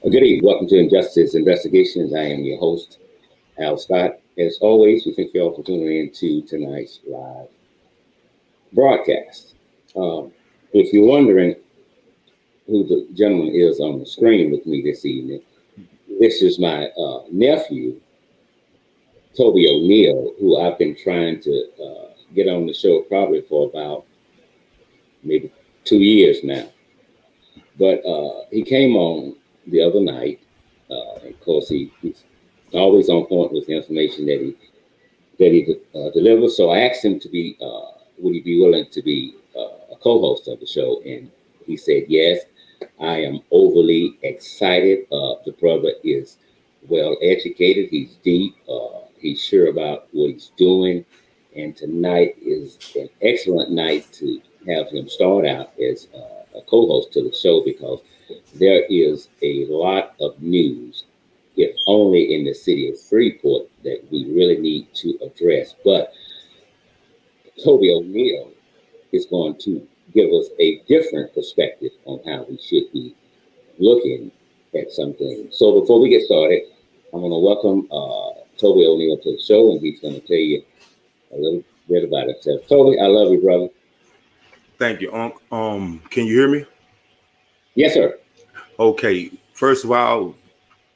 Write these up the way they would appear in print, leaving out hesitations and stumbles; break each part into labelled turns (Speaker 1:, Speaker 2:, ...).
Speaker 1: Good evening. Welcome to Injustice Investigations. I am your host, Al Scott. As always, we thank you all for tuning in to tonight's live broadcast. If you're wondering who the gentleman is on the screen with me this evening, this is my nephew, Toby O'Neill, who I've been trying to get on the show probably for about maybe 2 years now. But he came on the other night. Of course, he's always on point with the information that he delivers. So I asked him to be, would he be willing to be a co-host of the show? And he said yes. I am overly excited. The brother is well educated. He's deep. He's sure about what he's doing. And tonight is an excellent night to have him start out as a co-host to the show, because there is a lot of news, if only in the city of Freeport, that we really need to address. But Toby O'Neill is going to give us a different perspective on how we should be looking at some things. So before we get started, I'm going to welcome Toby O'Neill to the show, and he's going to tell you a little bit about himself. Toby, I love you, brother.
Speaker 2: Thank you, Unc. Can you hear me?
Speaker 1: Yes, sir.
Speaker 2: Okay. First of all,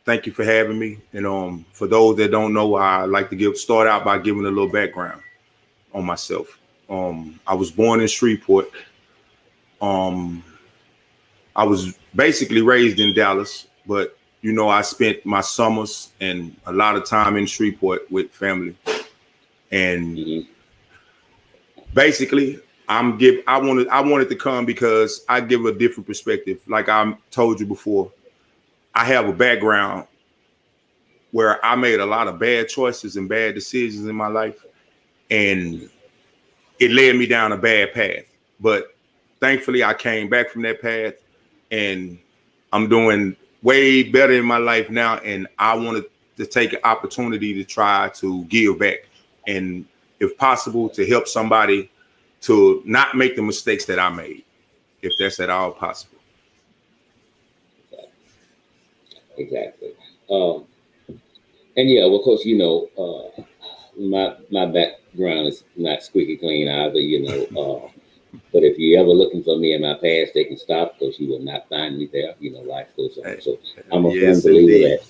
Speaker 2: thank you for having me. And for those that don't know, I like to start out by giving a little background on myself. I was born in Shreveport. I was basically raised in Dallas, but I spent my summers and a lot of time in Shreveport with family. And basically, I wanted to come because I give a different perspective. Like I told you before, I have a background where I made a lot of bad choices and bad decisions in my life, and it led me down a bad path. But thankfully, I came back from that path, and I'm doing way better in my life now. And I wanted to take an opportunity to try to give back, and if possible, to help somebody to not make the mistakes that I made, if that's at all possible.
Speaker 1: Exactly. And yeah, well, of course, my background is not squeaky clean either, but if you're ever looking for me in my past, they can stop, because you will not find me there. Life goes on. So I'm a firm believer that,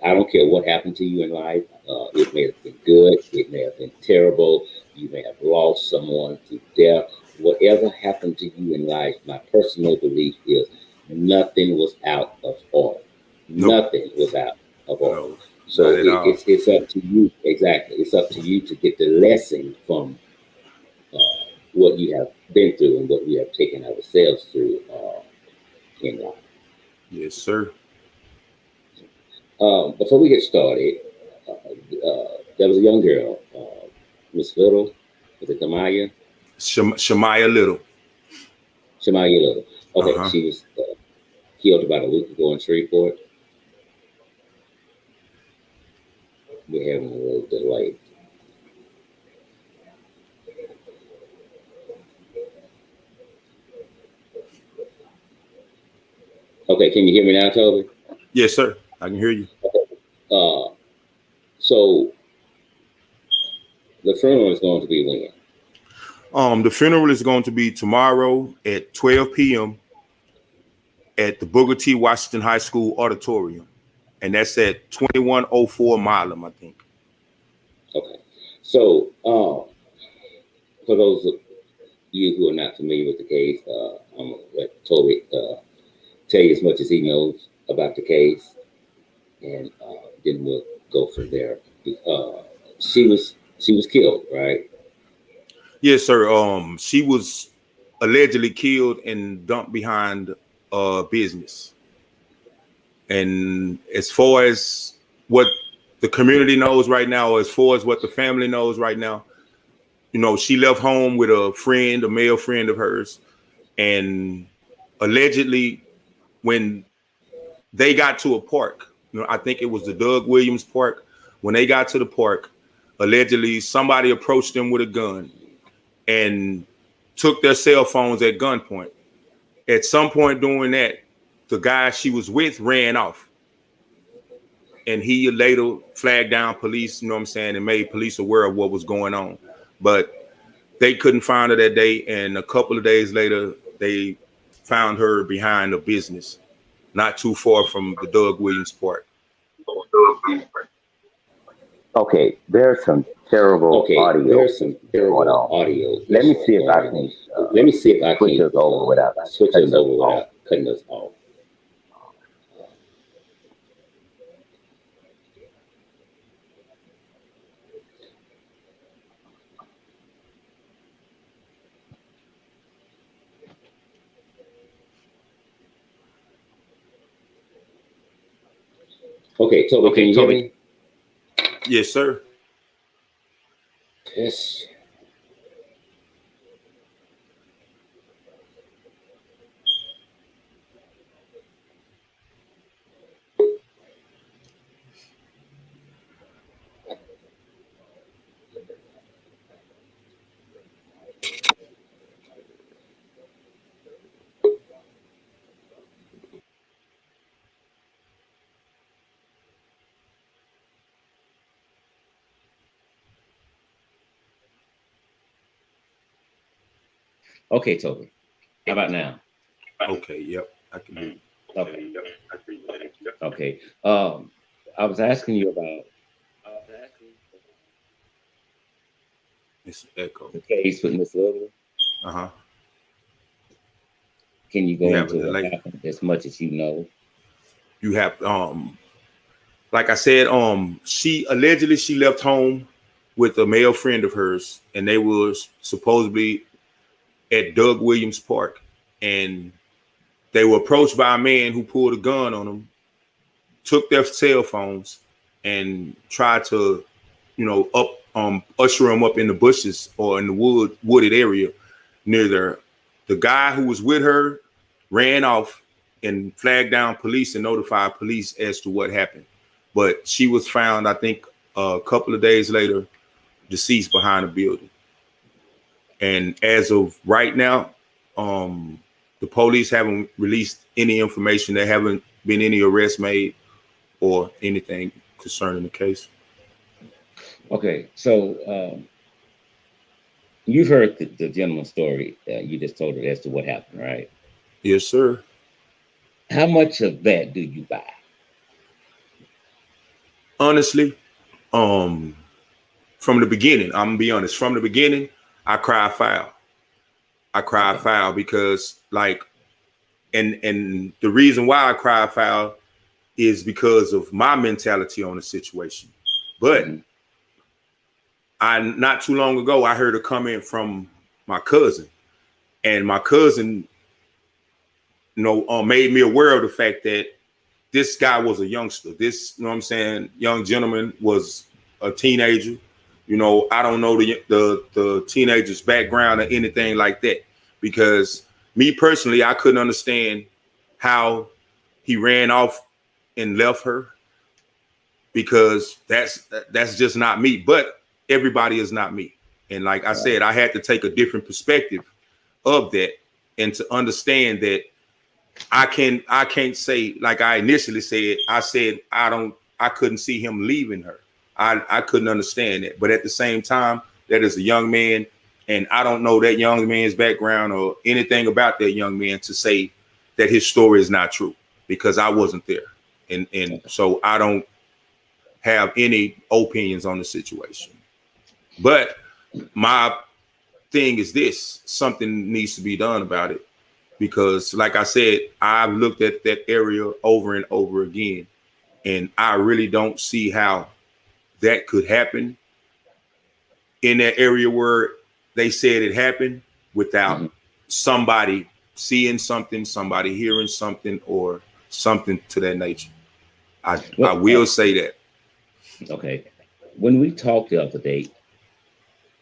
Speaker 1: I don't care what happened to you in life. It may have been good. It may have been terrible. You may have lost someone to death. Whatever happened to you in life, my personal belief is nothing was out of order. Nope. Nothing was out of order. No, so it's up to you. Exactly. It's up to you to get the lesson from what you have been through and what we have taken ourselves through in life.
Speaker 2: Yes, sir.
Speaker 1: Before we get started, there was a young girl, Miss Little. Was it Tamaya?
Speaker 2: Shamaya Little.
Speaker 1: Shamaya Little. Okay, She was killed about a week ago in Shreveport. We're having a little delay. Okay, can you hear me now, Toby?
Speaker 2: Yes, sir. I can hear you.
Speaker 1: Okay. So the funeral is going to be when?
Speaker 2: The funeral is going to be tomorrow at 12 p.m. at the Booker T. Washington High School auditorium, and that's at 2104 Milam, I think.
Speaker 1: Okay. So for those of you who are not familiar with the case, I'm going to let Toby tell you as much as he knows about the case, and then we'll go from there. She was killed, right?
Speaker 2: Yes, sir. She was allegedly killed and dumped behind a business. And as far as what the community knows right now, or as far as what the family knows right now, she left home with a male friend of hers, and allegedly when they got to a park, I think it was the Doug Williams Park. When they got to the park, allegedly somebody approached them with a gun and took their cell phones at gunpoint. At some point during that, the guy she was with ran off. And he later flagged down police, you know what I'm saying, and made police aware of what was going on. But they couldn't find her that day. And a couple of days later, they found her behind a business, not too far from the Doug Williams Park.
Speaker 3: Okay, there's some terrible audio.
Speaker 1: There's some terrible audio.
Speaker 3: Let me see if I can. Switch us over without
Speaker 1: cutting us off. Okay, Toby, can you hear me?
Speaker 2: Yes, sir.
Speaker 1: Yes. Okay, Toby. How about now?
Speaker 2: Okay, yep. I can hear you.
Speaker 1: Okay. Okay. I was asking you about
Speaker 2: It's echo.
Speaker 1: the case with Miss Little.
Speaker 2: Uh-huh.
Speaker 1: Can you go into what happened as much as you know?
Speaker 2: You have like I said, she allegedly left home with a male friend of hers, and they was supposedly at Doug Williams Park, and they were approached by a man who pulled a gun on them, took their cell phones, and tried to, usher them up in the bushes or in the wooded area near there. The guy who was with her ran off and flagged down police and notified police as to what happened. But she was found, I think, a couple of days later, deceased behind a building. And as of right now, the police haven't released any information. There haven't been any arrests made or anything concerning the case.
Speaker 1: Okay, so you've heard the gentleman's story. You just told it as to what happened, right?
Speaker 2: Yes, sir.
Speaker 1: How much of that do you buy?
Speaker 2: Honestly, from the beginning, I'm gonna be honest. From the beginning, I cried foul. I cried foul because, and the reason why I cried foul is because of my mentality on the situation. But not too long ago, I heard a comment from my cousin, and my cousin, made me aware of the fact that this guy was a youngster. This, young gentleman was a teenager. I don't know the teenager's background or anything like that, because me personally, I couldn't understand how he ran off and left her, because that's just not me. But everybody is not me. And like I said, I had to take a different perspective of that and to understand that I can't say, like I initially said, I couldn't see him leaving her. I couldn't understand it. But at the same time, that is a young man, and I don't know that young man's background or anything about that young man to say that his story is not true, because I wasn't there. And so I don't have any opinions on the situation. But my thing is this: something needs to be done about it, because like I said, I've looked at that area over and over again, and I really don't see how that could happen in that area where they said it happened without somebody seeing something, somebody hearing something, or something to that nature. I will say that.
Speaker 1: Okay. When we talked the other day,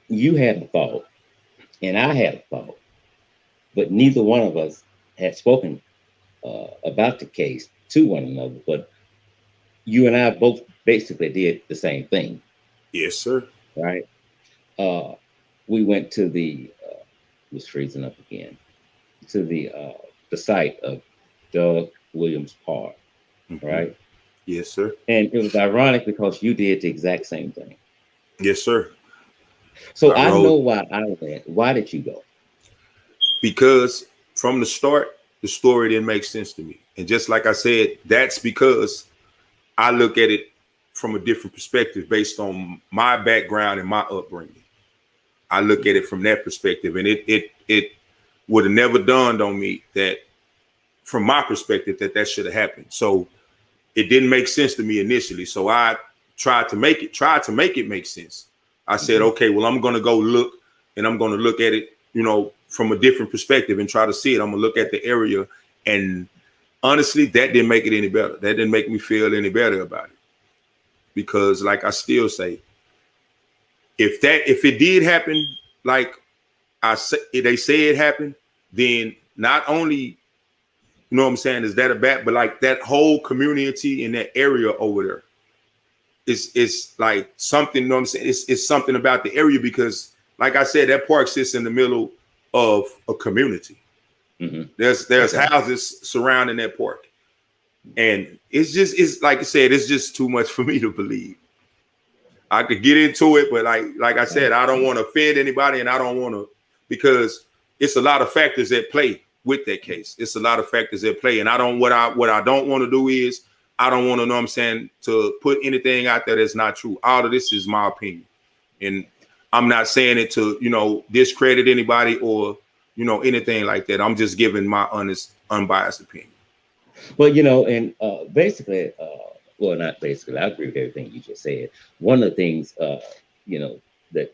Speaker 1: you had a thought and I had a thought, but neither one of us had spoken about the case to one another. But you and I both basically did the same thing.
Speaker 2: Yes, sir.
Speaker 1: Right. We went to the was freezing up again, to the site of Doug Williams Park, right?
Speaker 2: Yes, sir.
Speaker 1: And it was ironic because you did the exact same thing.
Speaker 2: Yes, sir.
Speaker 1: So I know why I went. Why did you go?
Speaker 2: Because from the start, the story didn't make sense to me. And just like I said, that's because I look at it from a different perspective based on my background and my upbringing. I look at it from that perspective, and it would have never dawned on me that, from my perspective, that should have happened. So it didn't make sense to me initially. So I tried to make it make sense. I said, okay, well, I'm going to go look, and I'm going to look at it, from a different perspective and try to see it. I'm going to look at the area, and honestly, that didn't make it any better. That didn't make me feel any better about it, because, like I still say, if it did happen, like they say it happened, then not only, what I'm saying, is that a bad, but like that whole community in that area over there, it's like something, what I'm saying, it's something about the area, because like I said, that park sits in the middle of a community. There's houses surrounding that park, and it's like I said, it's just too much for me to believe. I could get into it, but like I said, I don't want to offend anybody, and I don't want to, because it's a lot of factors at play with that case. It's a lot of factors at play, and what I don't want to do is, I don't want to, know what I'm saying, to put anything out there that's not true. All of this is my opinion, and I'm not saying it to, discredit anybody or, anything like that. I'm just giving my honest, unbiased opinion.
Speaker 1: Well, and basically, well, not basically, I agree with everything you just said. One of the things, that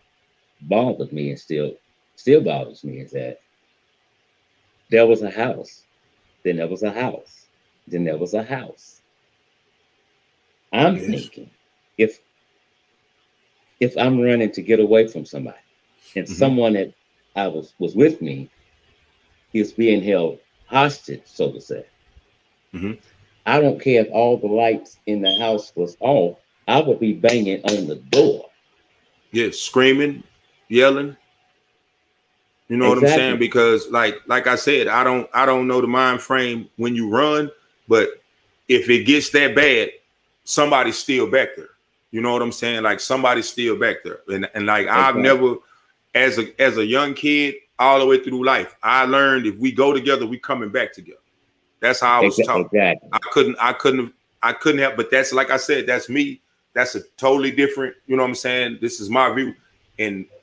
Speaker 1: bothered me and still bothers me is that there was a house, then there was a house, then there was a house. I'm thinking, if I'm running to get away from somebody, and someone that I was with me is being held hostage, so to say, I don't care if all the lights in the house was off, I would be banging on the door.
Speaker 2: Yes, screaming, yelling. You know what I'm saying? Because like I said, I don't know the mind frame when you run, but if it gets that bad, somebody's still back there. You know what I'm saying? Like, somebody's still back there. And like, I've never, as a young kid, all the way through life, I learned if we go together, we coming back together. That's how I was taught.
Speaker 1: Exactly.
Speaker 2: I couldn't have, but that's, like I said, that's me. That's a totally different, you know what I'm saying? This is my view.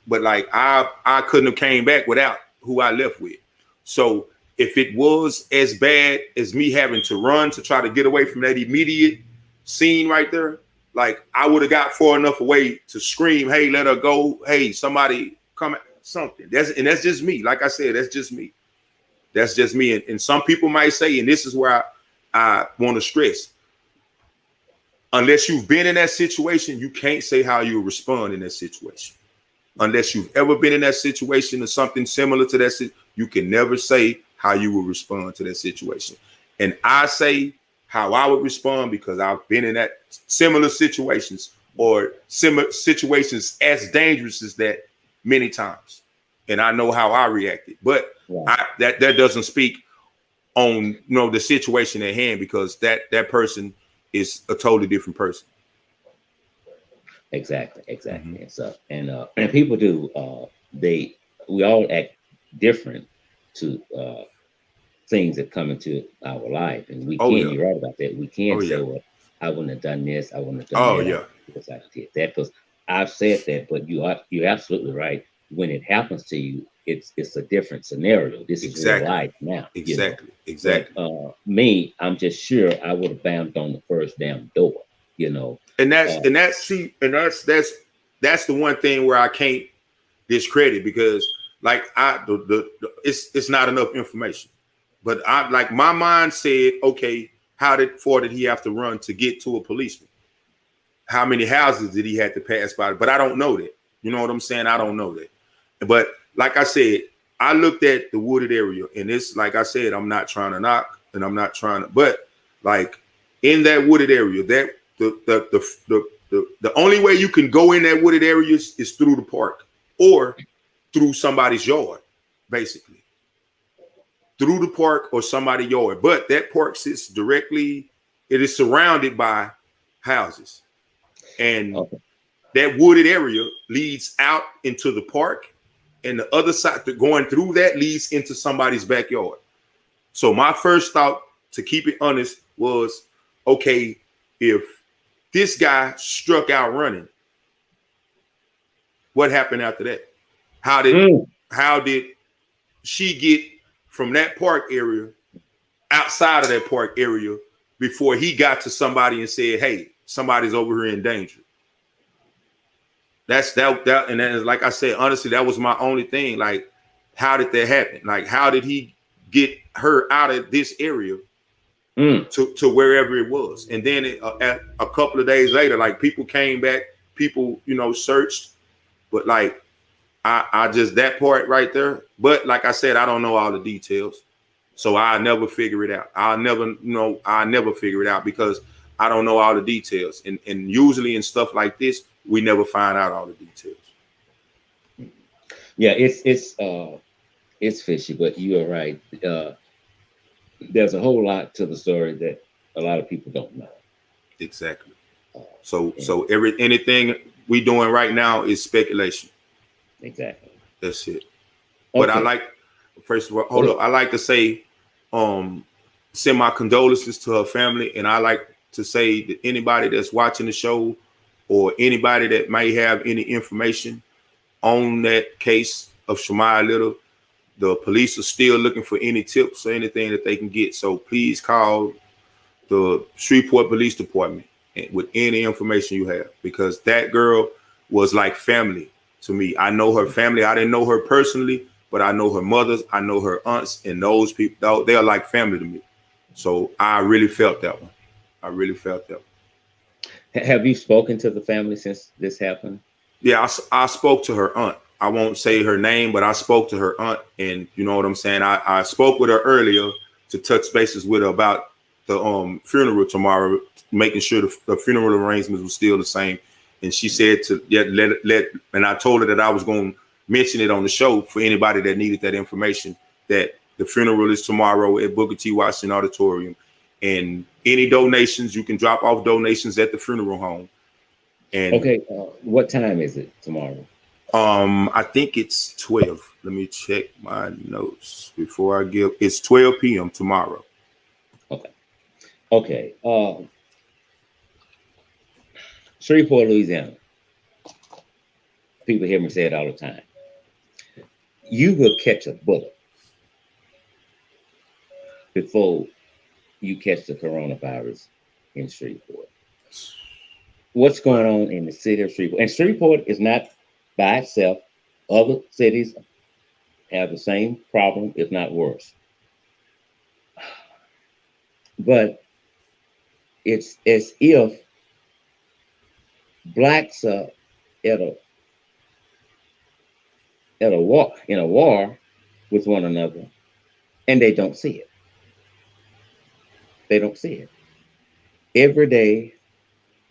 Speaker 2: But like, I couldn't have came back without who I left with. So if it was as bad as me having to run to try to get away from that immediate scene right there, like, I would have got far enough away to scream, hey, let her go. Hey, somebody come, something. That's just me. Like I said, that's just me. That's just me. And some people might say, and this is where I want to stress, unless you've been in that situation, you can't say how you respond in that situation. Unless you've ever been in that situation or something similar to that, you can never say how you will respond to that situation. And I say how I would respond because I've been in that similar situations, or similar situations as dangerous as that many times. And I know how I reacted. But that doesn't speak on the situation at hand, because that person is a totally different person.
Speaker 1: Exactly. And so, and people do, we all act different to things that come into our life, and we can't. You're right about that. We can't say, well, I wouldn't have done this, I wouldn't have done that. Because I did that. Because I've said that, but you're absolutely right. When it happens to you, it's a different scenario. This is real life now.
Speaker 2: Exactly.
Speaker 1: But, me, I'm just sure I would have banged on the first damn door.
Speaker 2: And that's the one thing where I can't discredit, because like it's not enough information. But I, like, my mind said, okay, how far did he have to run to get to a policeman? How many houses did he have to pass by? But I don't know that. You know what I'm saying? I don't know that. But like I said, I looked at the wooded area, and it's like I said, I'm not trying to knock, and I'm not trying to, but like, in that wooded area, that the only way you can go in that wooded area is through the park or through somebody's yard, basically. through the park or somebody's yard. But that park sits directly, it is surrounded by houses. And that wooded area leads out into the park. And the other side, going through that, leads into somebody's backyard. So my first thought, to keep it honest, was, okay, if this guy struck out running, what happened after that? How did she get from that park area outside of that park area before he got to somebody and said, hey, somebody's over here in danger? That's that, and then, like I said, honestly, that was my only thing. Like, how did that happen? Like, how did he get her out of this area to wherever it was? And then a couple of days later, like, people came back, people, searched, but like, I just, that part right there. But like I said, I don't know all the details, so I never figure it out. I never figure it out because I don't know all the details. And usually in stuff like this, we never find out all the details.
Speaker 3: Yeah, it's fishy, but you are right. There's a whole lot to the story that a lot of people don't know.
Speaker 2: Exactly. So anything we doing right now is speculation.
Speaker 3: Exactly.
Speaker 2: That's it. But I like, first of all, I like to say, send my condolences to her family, and I like to say that anybody that's watching the show or anybody that may have any information on that case of Shamaya Little, the police are still looking for any tips or anything that they can get. So please call the Shreveport Police Department with any information you have, because that girl was like family to me. I know her family. I didn't know her personally, but I know her mothers. I know her aunts, and those people, they are like family to me. So I really felt that one.
Speaker 3: Have you spoken to the family since this happened?
Speaker 2: Yeah, I spoke to her aunt. I won't say her name, but I spoke to her aunt, and you know what I'm saying? I spoke with her earlier to touch bases with her about the funeral tomorrow, making sure the funeral arrangements were still the same. And she said and I told her that I was going to mention it on the show for anybody that needed that information, that the funeral is tomorrow at Booker T. Washington Auditorium. And any donations, you can drop off donations at the funeral home. And
Speaker 3: okay, what time is it tomorrow?
Speaker 2: I think it's 12. Let me check my notes before I give. It's 12 p.m. tomorrow.
Speaker 3: Okay. Shreveport, Louisiana. People hear me say it all the time. You will catch a bullet before you catch the coronavirus in Shreveport. What's going on in the city of Shreveport? And Shreveport is not by itself. Other cities have the same problem, if not worse. But it's as if blacks are in a war with one another, and they don't see it. They don't see it. Every day,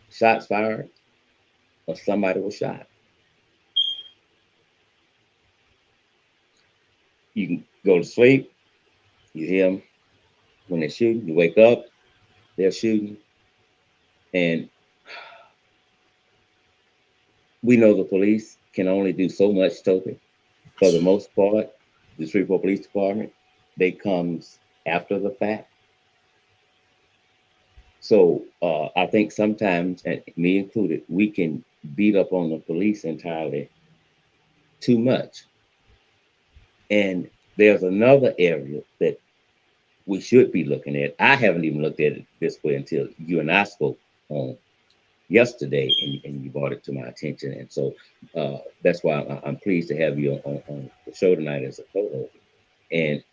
Speaker 3: shots fired or somebody was shot. You can go to sleep, you hear them when they're shooting, you wake up, they're shooting. And we know the police can only do so much, Toby. For the most part, the Shreveport Police Department, they comes after the fact. So I think sometimes, and me included, we can beat up on the police entirely too much. And there's another area that we should be looking at. I haven't even looked at it this way until you and I spoke on yesterday, and you brought it to my attention. And so that's why I'm pleased to have you on the show tonight as a co-host. And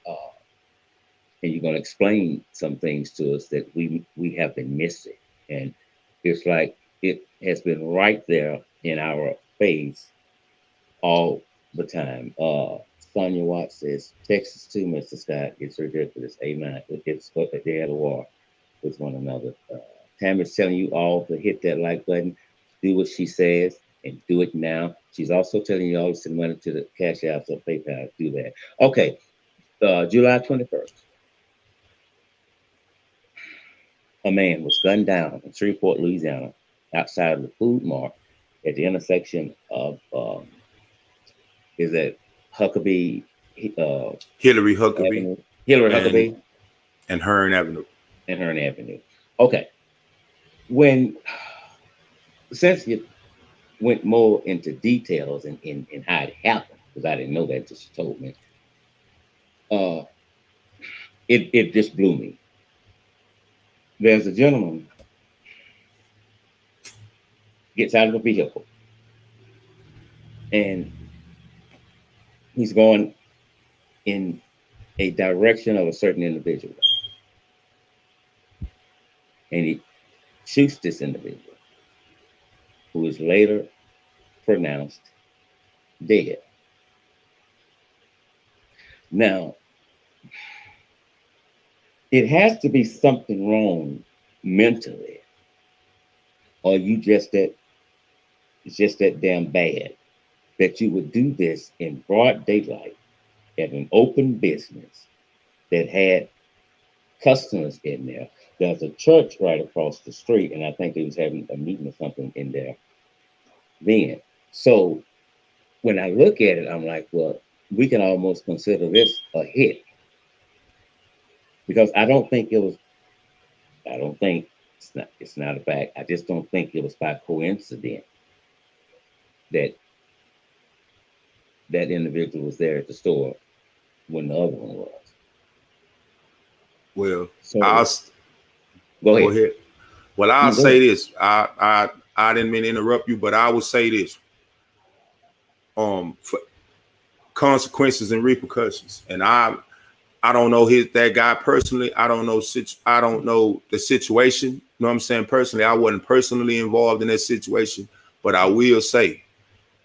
Speaker 3: you're going to explain some things to us that we have been missing. And it's like it has been right there in our face all the time. Sonia Watts says, Texas too, Mr. Scott. It's ridiculous. Amen. It's what they had a war with one another. Tammy's telling you all to hit that like button, do what she says, and do it now. She's also telling you all to send money to the Cash Apps or PayPal. Do that. Okay. July 21st, a man was gunned down in Shreveport, Louisiana, outside of the Food Mart at the intersection of is that Huckaby,
Speaker 2: Hillary Huckaby
Speaker 3: Avenue, Hillary
Speaker 2: and
Speaker 3: Huckaby,
Speaker 2: Hearne Avenue.
Speaker 3: and Hearne Avenue. Okay, when since you went more into details in how it happened, because I didn't know that until she told me, it just blew me. There's a gentleman gets out of the vehicle and he's going in a direction of a certain individual. And he shoots this individual, who is later pronounced dead. Now, it has to be something wrong mentally, or it's just that damn bad that you would do this in broad daylight at an open business that had customers in there. There's a church right across the street, and I think they was having a meeting or something in there then. So when I look at it, I'm like, well, we can almost consider this a hit, because I don't think it's not a fact. I just don't think it was by coincidence that that individual was there at the store when the other one was.
Speaker 2: Well,
Speaker 3: So
Speaker 2: I'll
Speaker 3: go ahead.
Speaker 2: go ahead. Well, I'll
Speaker 3: No, go
Speaker 2: say
Speaker 3: ahead.
Speaker 2: this. I didn't mean to interrupt you, but I will say this. For consequences and repercussions. And I don't know that guy personally. I don't know the situation. You know what I'm saying? Personally, I wasn't personally involved in that situation, but I will say,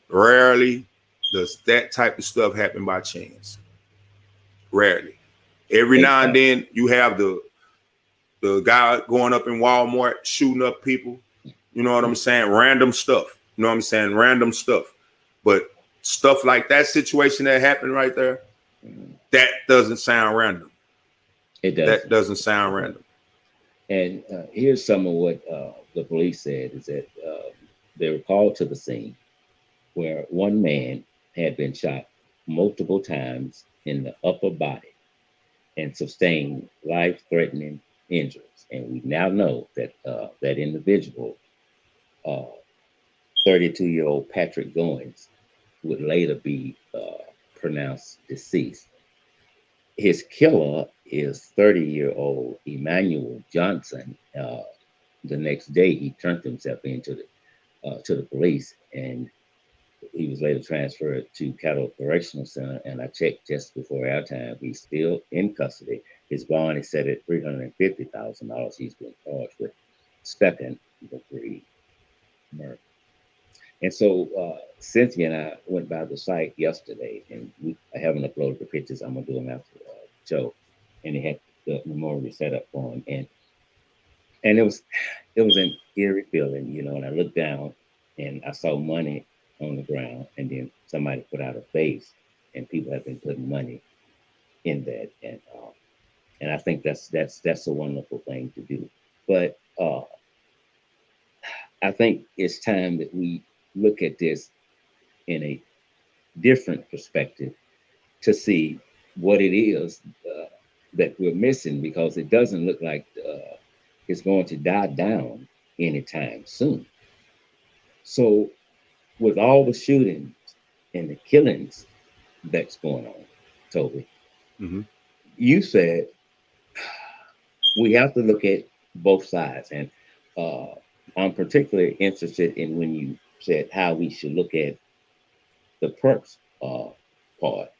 Speaker 2: rarely does that type of stuff happen by chance. Rarely. Every now and then you have the guy going up in Walmart shooting up people. You know what I'm saying? Random stuff. You know what I'm saying? Random stuff. But stuff like that situation that happened right there, that doesn't sound random.
Speaker 3: It does.
Speaker 2: That doesn't sound random.
Speaker 3: And here's some of what the police said is that they were called to the scene where one man had been shot multiple times in the upper body and sustained life-threatening injuries. And we now know that that individual, 32-year-old Patrick Goines, would later be pronounced deceased. His killer is 30-year-old Emmanuel Johnson. The next day, he turned himself into to the police, and he was later transferred to Caddo Correctional Center. And I checked just before our time; he's still in custody. His bond is set at $350,000. He's been charged with second-degree murder. And so Cynthia and I went by the site yesterday, and I haven't uploaded the pictures. I'm gonna do them after the show. And they had the memorial set up for him, and it was an eerie feeling, you know. And I looked down, and I saw money on the ground, and then somebody put out a vase, and people have been putting money in that, and I think that's a wonderful thing to do. But I think it's time that we look at this in a different perspective to see what it is that we're missing, because it doesn't look like it's going to die down anytime soon. So with all the shootings and the killings that's going on, Toby, you said we have to look at both sides. And I'm particularly interested in when you said how we should look at the perks part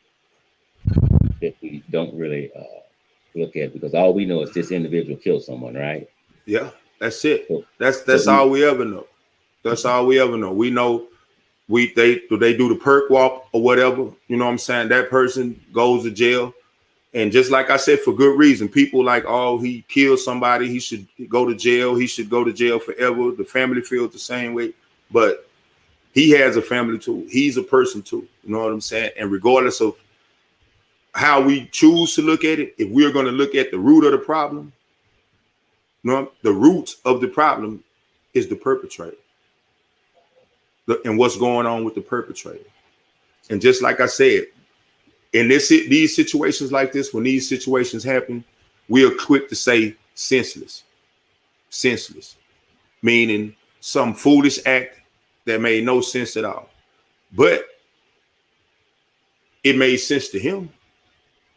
Speaker 3: that we don't really look at, because all we know is this individual killed someone, right?
Speaker 2: Yeah, that's it.
Speaker 3: So,
Speaker 2: That's all we ever know. That's all we ever know. We know they do the perk walk or whatever. You know what I'm saying? That person goes to jail. And just like I said, for good reason. People like, oh, he killed somebody, he should go to jail. He should go to jail forever. The family feels the same way. But he has a family too. He's a person too. You know what I'm saying? And regardless of how we choose to look at it, if we're going to look at the root of the problem, no, the root of the problem is the perpetrator and what's going on with the perpetrator. And just like I said, in these situations like this, when these situations happen, we are quick to say senseless, meaning some foolish act that made no sense at all. But it made sense to him.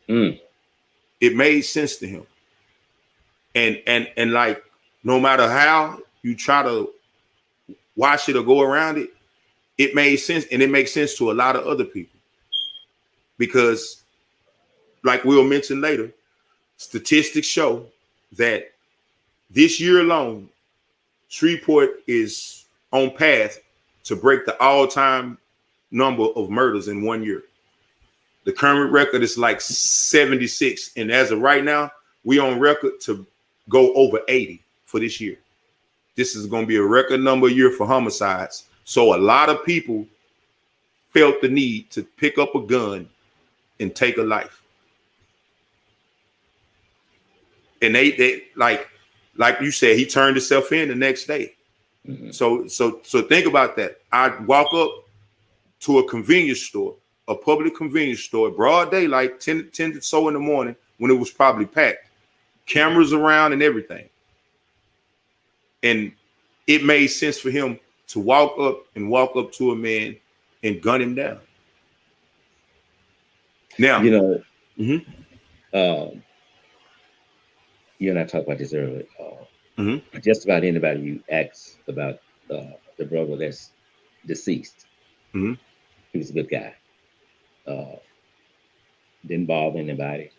Speaker 2: It made sense to him. And like, no matter how you try to watch it or go around it, it made sense. And it makes sense to a lot of other people. Because, like we'll mention later, statistics show that this year alone, Shreveport is on path to break the all-time number of murders in 1 year. The current record is like 76. And as of right now, we on record to go over 80 for this year. This is going to be a record number year for homicides. So a lot of people felt the need to pick up a gun and take a life. And they like you said, he turned himself in the next day. Mm-hmm. So think about that. I'd walk up to a convenience store, a public convenience store, broad daylight, 10 or so in the morning, when it was probably packed, cameras around and everything. And it made sense for him to walk up to a man and gun him down. Now,
Speaker 3: you and I talked about this earlier. Just about anybody you ask about the brother that's deceased, he was a good guy. Didn't bother anybody.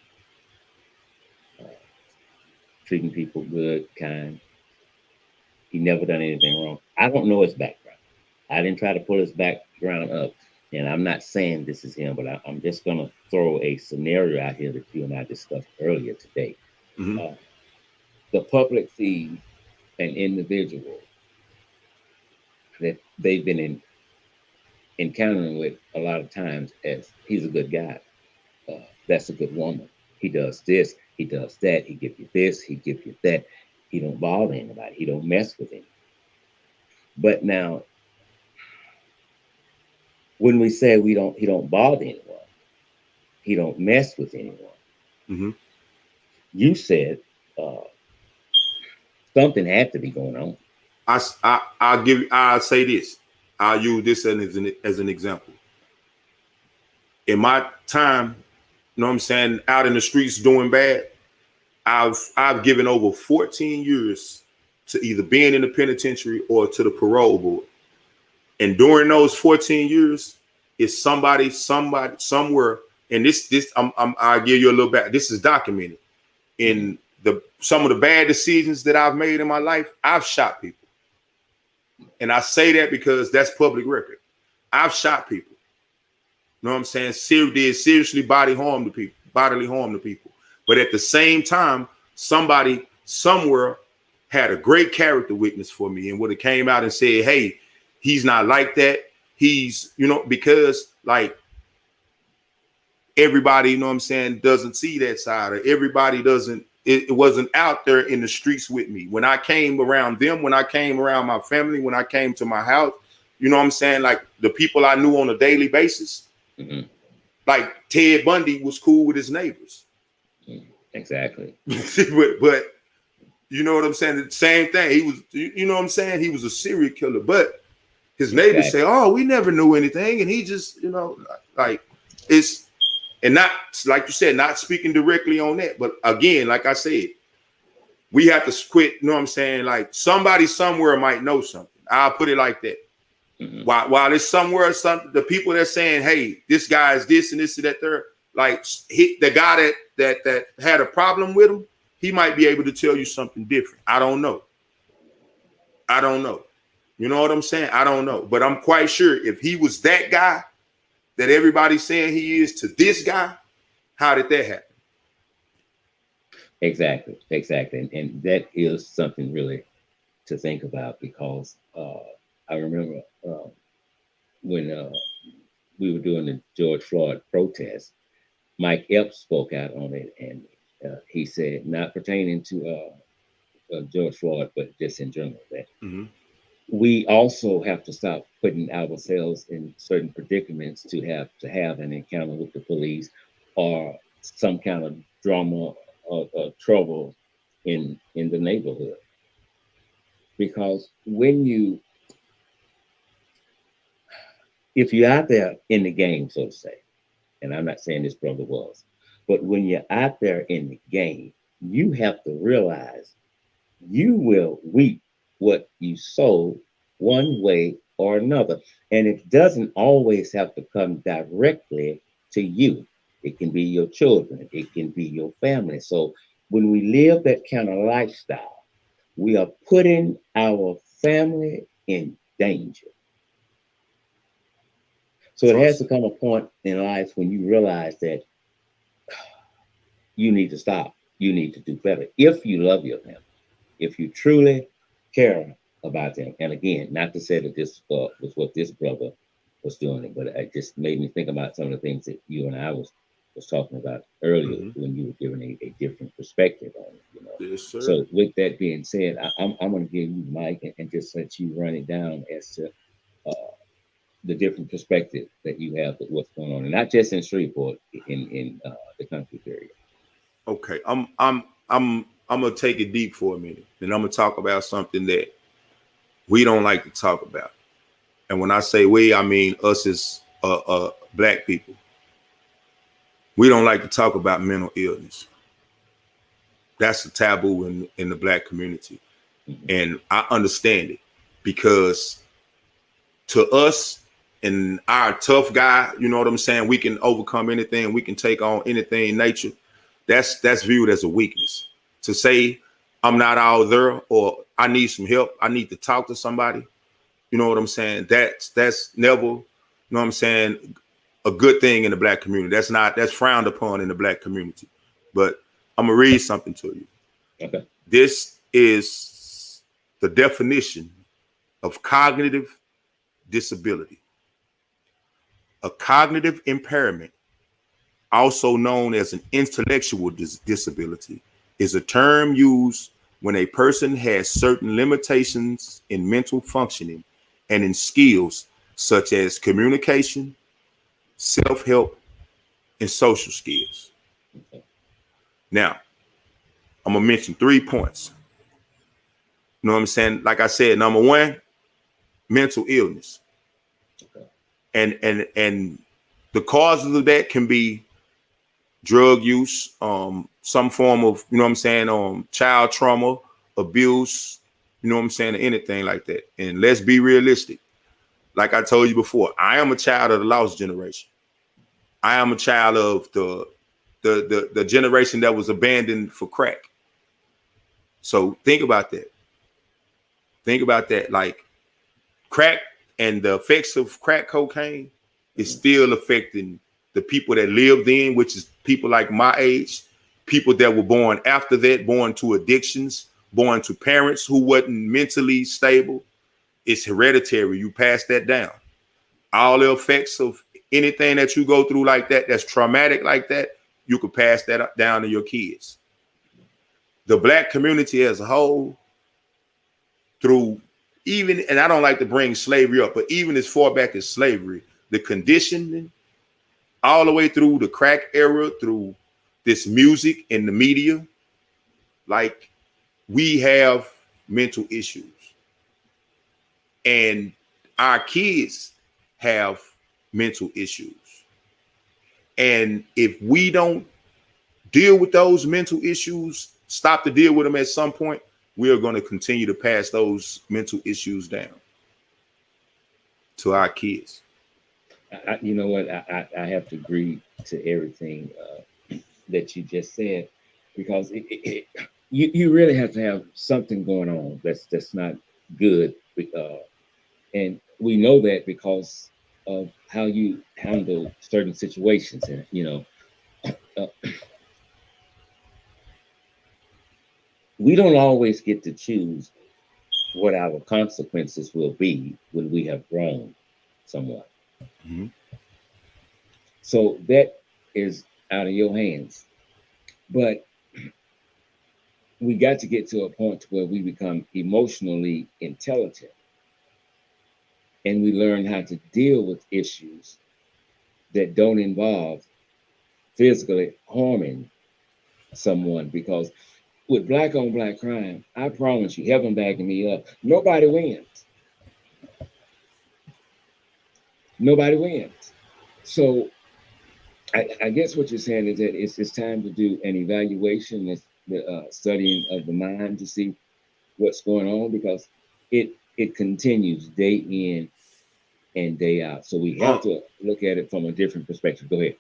Speaker 3: Treating people good, kind. He never done anything wrong. I don't know his background. I didn't try to pull his background up. And I'm not saying this is him, but I'm just going to throw a scenario out here that you and I discussed earlier today. The public sees an individual that they've been encountering with a lot of times as he's a good guy. That's a good woman. He does this, he does that, he give you this, he give you that. He don't bother anybody. He don't mess with anybody. But now, when we say he don't bother anyone, he don't mess with anyone. You said something had to be going on.
Speaker 2: I'll say this. I'll use this as an example. In my time, you know what I'm saying, out in the streets doing bad, I've given over 14 years to either being in the penitentiary or to the parole board. And during those 14 years, it's somebody somewhere. And I'll give you a little back. This is documented in some of the bad decisions that I've made in my life. I've shot people. And I say that because that's public record. I've shot people. You know what I'm saying? Seriously bodily harm to people. But at the same time, somebody somewhere had a great character witness for me and would have came out and said, hey, he's not like that. He's, because like everybody, you know what I'm saying, doesn't see that side, or everybody doesn't, it wasn't out there in the streets with me. When I came around them, when I came around my family, when I came to my house, you know what I'm saying? Like the people I knew on a daily basis, like Ted Bundy was cool with his neighbors.
Speaker 3: Exactly.
Speaker 2: but you know what I'm saying? The same thing. He was, you know what I'm saying? He was a serial killer, but his neighbors say, oh, we never knew anything. And he just, like it's, and not, like you said, not speaking directly on that. But again, like I said, we have to quit, you know what I'm saying? Like somebody somewhere might know something. I'll put it like that. While it's somewhere, the people that saying, hey, this guy is this and this and that, third, like the guy that had a problem with him, he might be able to tell you something different. I don't know. You know what I'm saying? I don't know. But I'm quite sure if he was that guy that everybody's saying he is to this guy, how did that happen?
Speaker 3: Exactly. And that is something really to think about, because I remember when we were doing the George Floyd protest, Mike Epps spoke out on it, and he said, not pertaining to George Floyd, but just in general, that we also have to stop putting ourselves in certain predicaments to have an encounter with the police or some kind of drama or trouble in the neighborhood. Because if you're out there in the game, so to say, and I'm not saying this brother was, but when you're out there in the game, you have to realize you will reap what you sow one way or another. And it doesn't always have to come directly to you. It can be your children, it can be your family. So when we live that kind of lifestyle, we are putting our family in danger. So it has to come a point in life when you realize that you need to stop. You need to do better. If you love your family, if you truly care about them. And again, not to say that this was what this brother was doing, but it just made me think about some of the things that you and I was talking about earlier when you were giving a different perspective on it. You know.
Speaker 2: Yes, sir.
Speaker 3: So with that being said, I'm going to give you the mic and just let you run it down as to the different perspective that you have of what's going on, and not just in Shreveport, in the country period.
Speaker 2: Okay, I'm gonna take it deep for a minute, and I'm gonna talk about something that we don't like to talk about. And when I say we, I mean us as Black people. We don't like to talk about mental illness. That's a taboo in the Black community, and I understand it because to us and our tough guy, you know what I'm saying, we can overcome anything, we can take on anything in nature. That's viewed as a weakness. To say I'm not out there or I need some help, I need to talk to somebody, you know what I'm saying? That's never, you know what I'm saying, a good thing in the Black community. That's frowned upon in the Black community. But I'm gonna read something to you.
Speaker 3: Okay.
Speaker 2: This is the definition of cognitive disability. A cognitive impairment, also known as an intellectual disability, is a term used when a person has certain limitations in mental functioning and in skills such as communication, self-help, and social skills. Now, I'm gonna mention 3 points. You know what I'm saying? Like I said, number one, mental illness. And the causes of that can be drug use, some form of, you know what I'm saying, child trauma, abuse, you know what I'm saying, or anything like that. And let's be realistic. Like I told you before, I am a child of the lost generation. I am a child of the generation that was abandoned for crack. So think about that. Think about that. Like crack and the effects of crack cocaine is still affecting the people that lived then, which is people like my age, people that were born after that, born to addictions, born to parents who wasn't mentally stable. It's hereditary. You pass that down. All the effects of anything that you go through like that, that's traumatic like that, you could pass that down to your kids. The Black community as a whole, through even, and I don't like to bring slavery up, but even as far back as slavery, the conditioning, all the way through the crack era, through this music and the media, like we have mental issues. And our kids have mental issues. And if we don't deal with those mental issues, stop to deal with them at some point, we are going to continue to pass those mental issues down to our kids.
Speaker 3: You know what? I have to agree to everything that you just said, because you really have to have something going on that's not good, and we know that because of how you handle certain situations, and we don't always get to choose what our consequences will be when we have grown somewhat. So that is out of your hands. But we got to get to a point where we become emotionally intelligent and we learn how to deal with issues that don't involve physically harming someone. Because with black on black crime, I promise you, heaven backing me up, nobody wins. Nobody wins. So I guess what you're saying is that it's time to do an evaluation, the studying of the mind to see what's going on, because it continues day in and day out. So we have to look at it from a different perspective. Go ahead.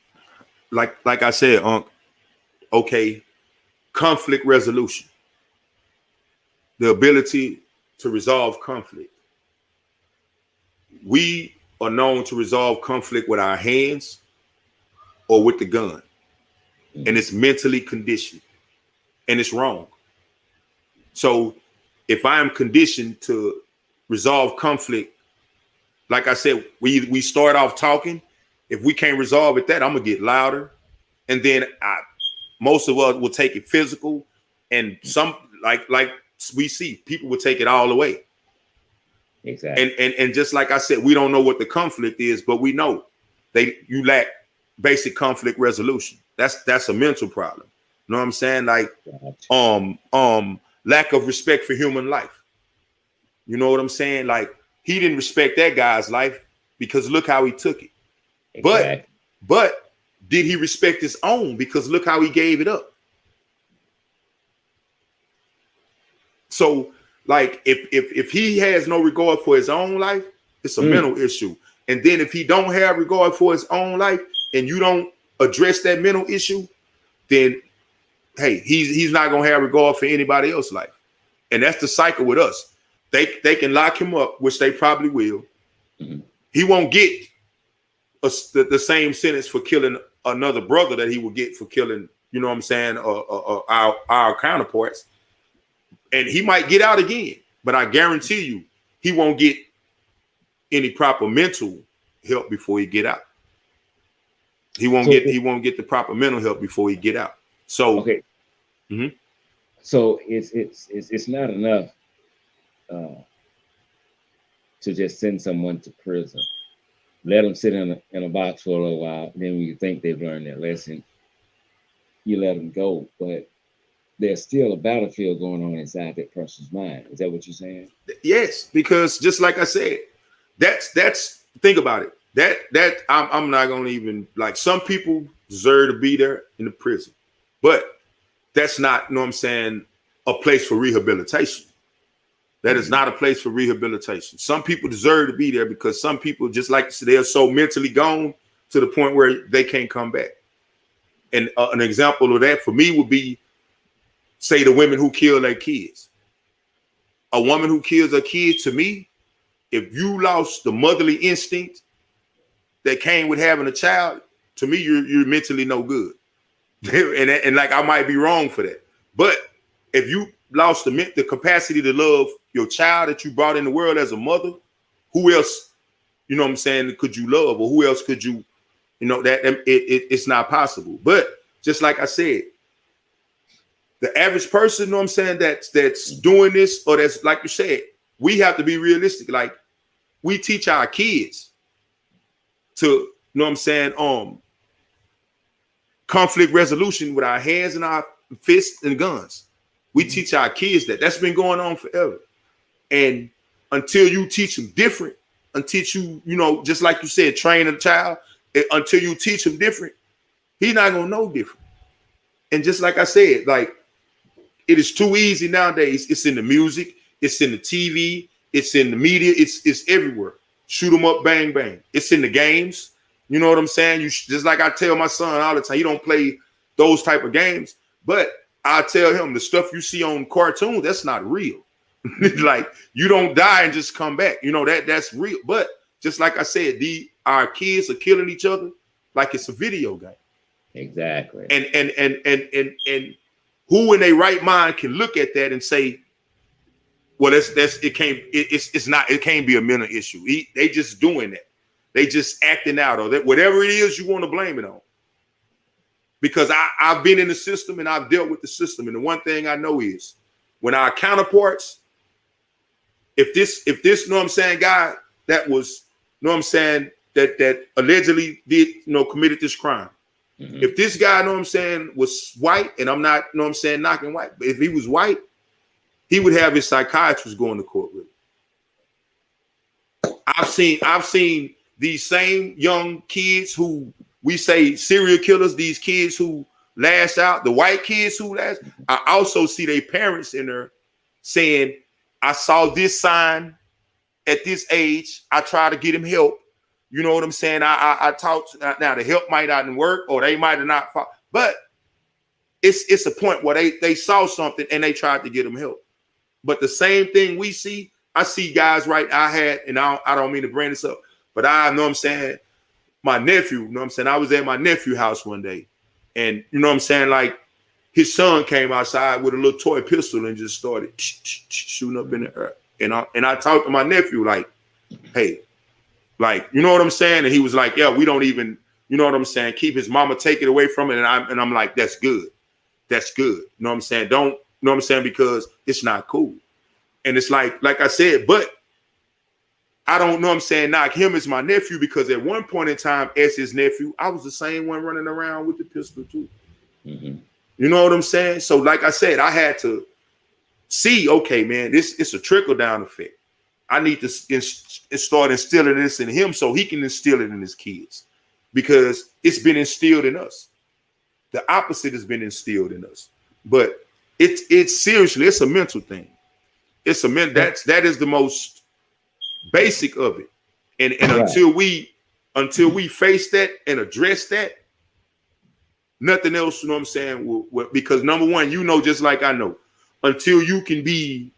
Speaker 2: Like I said, okay, conflict resolution, the ability to resolve conflict. We are known to resolve conflict with our hands or with the gun. And it's mentally conditioned, and it's wrong. So if I am conditioned to resolve conflict, like I said, we start off talking. If we can't resolve it, I'm gonna get louder, and then most of us will take it physical, and some like we see people will take it all the way.
Speaker 3: Exactly.
Speaker 2: And just like I said, we don't know what the conflict is, but we know you lack basic conflict resolution. That's a mental problem. You know what I'm saying? Like lack of respect for human life. You know what I'm saying? Like he didn't respect that guy's life because look how he took it. Exactly. But did he respect his own? Because look how he gave it up. So like if he has no regard for his own life, it's a mental issue. And then if he don't have regard for his own life and you don't address that mental issue, then hey, he's not gonna have regard for anybody else's life. And that's the cycle with us. They can lock him up, which they probably will. Mm-hmm. He won't get the same sentence for killing another brother that he will get for killing, you know what I'm saying, our counterparts. And he might get out again, but I guarantee you he won't get any proper mental help before he get out. He won't get the proper mental help before he get out. So
Speaker 3: okay. Mm-hmm. So it's not enough to just send someone to prison. Let them sit in a box for a little while. Then when you think they've learned their lesson, you let them go. But there's still a battlefield going on inside that person's mind. Is that what you're saying?
Speaker 2: Yes, because just like I said, that's think about it. That I'm not gonna even like. Some people deserve to be there in the prison, but that's not, you know what I'm saying, a place for rehabilitation. That is not a place for rehabilitation. Some people deserve to be there because some people, just like they're so mentally gone to the point where they can't come back. And an example of that for me would be, say, the women who kill their kids. A woman who kills her kids, to me, if you lost the motherly instinct that came with having a child, to me, you're mentally no good. and like I might be wrong for that. But if you lost the capacity to love your child that you brought in the world as a mother, who else, you know what I'm saying, could you love, or who else could you, you know, that it's not possible. But just like I said, the average person, you know what I'm saying, that's doing this, or that's, like you said, we have to be realistic. Like we teach our kids to, you know what I'm saying, conflict resolution with our hands and our fists and guns. We teach our kids that. That's been going on forever. And until you teach them different, until you know, just like you said, train a child, until you teach him different, he's not gonna know different. And just like I said, like, it is too easy nowadays. It's in the music, it's in the TV, it's in the media, it's everywhere. Shoot them up, bang, bang. It's in the games. You know what I'm saying? You just like I tell my son all the time, he don't play those type of games, but I tell him the stuff you see on cartoons, that's not real. Like you don't die and just come back. You know, that's real. But just like I said, our kids are killing each other like it's a video game.
Speaker 3: Exactly.
Speaker 2: And who in their right mind can look at that and say, well, it can't be a mental issue. They just doing that. They just acting out, or that whatever it is you want to blame it on. because I've been in the system and I've dealt with the system. And the one thing I know is when our counterparts, if this, you know what I'm saying, guy that was, you know what I'm saying, that allegedly did, you know, committed this crime. Mm-hmm. If this guy, you know what I'm saying, was white, and I'm not, you know what I'm saying, knocking white, but if he was white, he would have his psychiatrist going to court with him. I've seen these same young kids who we say serial killers, these kids who lash out, the white kids who lash. I also see their parents in there saying, I saw this sign at this age. I try to get him help. You know what I'm saying? I talked, now the help might not work, or they might have not, but it's a point where they saw something and they tried to get him help. But the same thing we see, I see guys, right? I don't mean to bring this up, but I know what I'm saying, my nephew, you know what I'm saying? I was at my nephew's house one day, and you know what I'm saying, like his son came outside with a little toy pistol and just started shooting up in the air. And I talked to my nephew like, hey, like, you know what I'm saying? And he was like, yeah, we don't even, you know what I'm saying, keep his mama, take it away from it. And I'm like, that's good. That's good. You know what I'm saying? Don't, you know what I'm saying? Because it's not cool. And it's like I said, but I don't know what I'm saying, knock him as my nephew, because at one point in time, as his nephew, I was the same one running around with the pistol too. Mm-hmm. You know what I'm saying? So like I said, I had to see, okay, man, it's a trickle down effect. I need to start instilling this in him so he can instill it in his kids, because it's been instilled in us. The opposite has been instilled in us. But it's seriously, it's a mental thing. It's a that is the most basic of it. And right. until we face that and address that, nothing else, you know what I'm saying, will, because number one, you know, just like I know, until you can be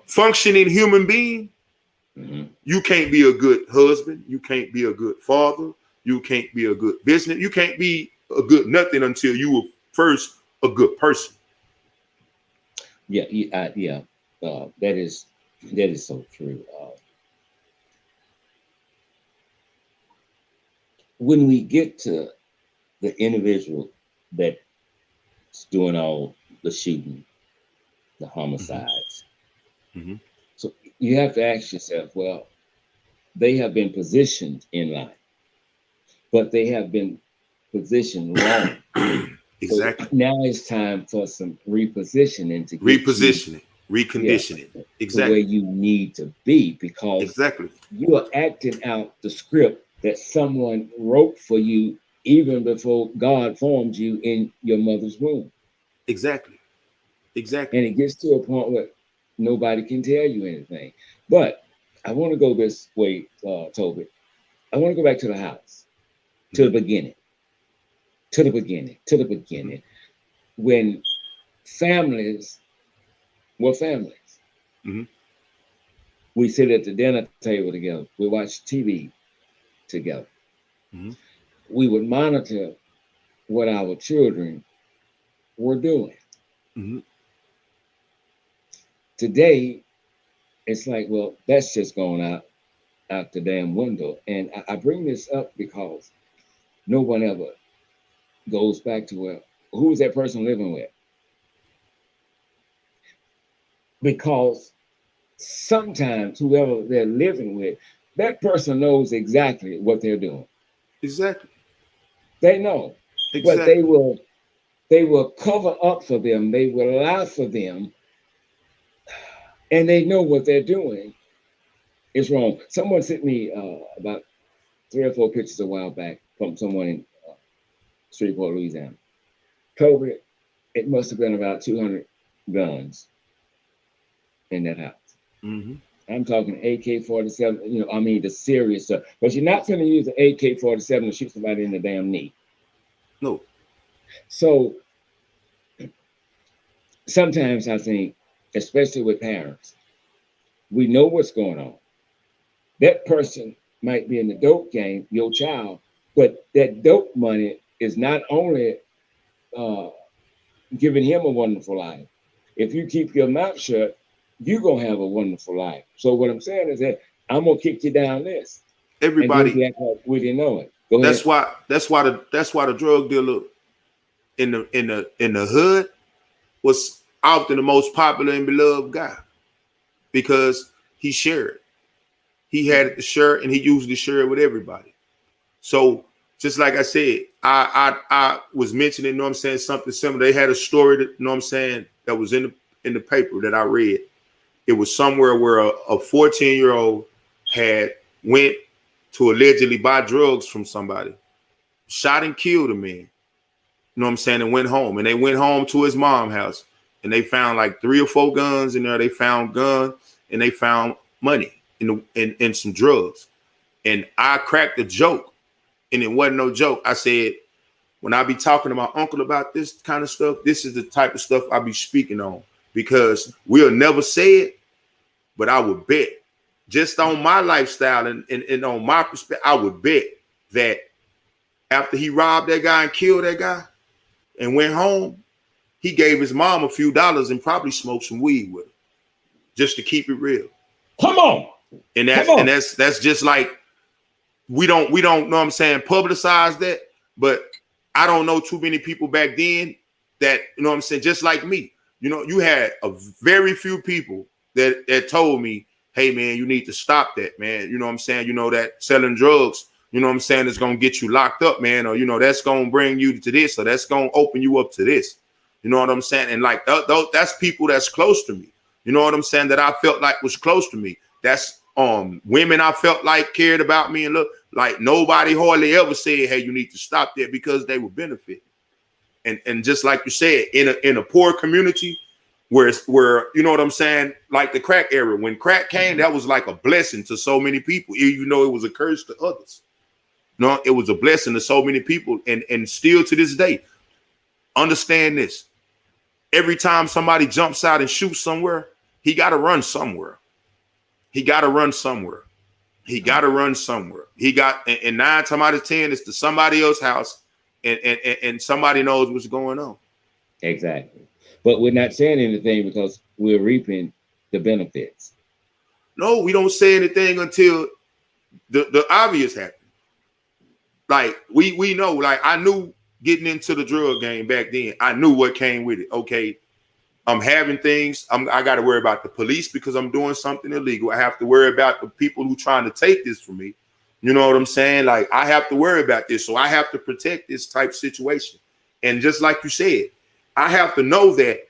Speaker 2: functioning human being, mm-hmm. you can't be a good husband, you can't be a good father, you can't be a good business, you can't be a good nothing until you were first a good person.
Speaker 3: That is so true. When we get to the individual that's doing all the shooting, the homicides, mm-hmm. so you have to ask yourself, well, they have been positioned in life, but they have been positioned wrong.
Speaker 2: Exactly.
Speaker 3: So now it's time for some repositioning to
Speaker 2: reconditioning. Exactly.
Speaker 3: The way you need to be, because
Speaker 2: exactly
Speaker 3: you are acting out the script that someone wrote for you even before God formed you in your mother's womb.
Speaker 2: Exactly. And
Speaker 3: it gets to a point where nobody can tell you anything. But I want to go this way, Toby. I want to go back to the house, to the beginning. When families were families. Mm-hmm. We sit at the dinner table together. We watch TV together. Mm-hmm. We would monitor what our children were doing. Mm-hmm. Today, it's like, well, that's just going out the damn window. And I bring this up because no one ever goes back to, well, who's that person living with? Because sometimes whoever they're living with, that person knows exactly what they're doing.
Speaker 2: Exactly.
Speaker 3: They know. Exactly. But they will cover up for them. They will lie for them. And they know what they're doing is wrong. Someone sent me about 3 or 4 pictures a while back from someone in Shreveport, Louisiana. Told it must have been about 200 guns in that house. Mm-hmm. I'm talking AK-47, the serious stuff. But you're not going to use an AK-47 to shoot somebody in the damn knee.
Speaker 2: No.
Speaker 3: So sometimes I think, especially with parents, we know what's going on. That person might be in the dope game, your child, but that dope money is not only giving him a wonderful life. If you keep your mouth shut, you're going to have a wonderful life. So what I'm saying is that I'm going to kick you down this.
Speaker 2: Everybody,
Speaker 3: we didn't know it.
Speaker 2: That's why the drug dealer in the hood was often the most popular and beloved guy because he shared. He had it to share, and he usually shared with everybody. So just like I said, I was mentioning, you know what I'm saying, something similar. They had a story that, you know what I'm saying, that was in the paper that I read. It was somewhere where a 14-year-old had went to allegedly buy drugs from somebody, shot and killed a man. You know what I'm saying? And went home. And they went home to his mom's house. And they found like 3 or 4 guns in there. They found guns and they found money and some drugs. And I cracked a joke. And it wasn't no joke. I said, when I be talking to my uncle about this kind of stuff, this is the type of stuff I be speaking on. Because we'll never say it, but I would bet, just on my lifestyle and on my perspective, I would bet that after he robbed that guy and killed that guy and went home, he gave his mom a few dollars and probably smoked some weed with her, just to keep it real.
Speaker 3: Come on.
Speaker 2: And that's just like, we don't know what I'm saying, publicize that, but I don't know too many people back then that, you know what I'm saying, just like me. You know, you had a very few people that told me, hey man, you need to stop that, man. You know what I'm saying? You know, that selling drugs, you know what I'm saying, is gonna get you locked up, man, or you know, that's gonna bring you to this, or that's gonna open you up to this. You know what I'm saying? And like that's people that's close to me. You know what I'm saying? That I felt like was close to me. That's women I felt like cared about me, and look, like nobody hardly ever said, hey, you need to stop that, because they would benefit. And just like you said, in a poor community where you know what I'm saying, like the crack era, when crack came, that was like a blessing to so many people, even though it was a curse to others. No, it was a blessing to so many people, and still to this day, understand this. Every time somebody jumps out and shoots somewhere, he got to run somewhere. He got to run somewhere. He got to run somewhere. He got, and 9 times out of 10, it's to somebody else's house, and somebody knows what's going on.
Speaker 3: Exactly. But we're not saying anything because we're reaping the benefits.
Speaker 2: No, we don't say anything until the obvious happens. Like we know, like I knew getting into the drug game back then, I knew what came with it. Okay, I'm having things. I got to worry about the police because I'm doing something illegal. I have to worry about the people who trying to take this from me. You know what I'm saying? Like I have to worry about this. So I have to protect this type situation. And just like you said, I have to know that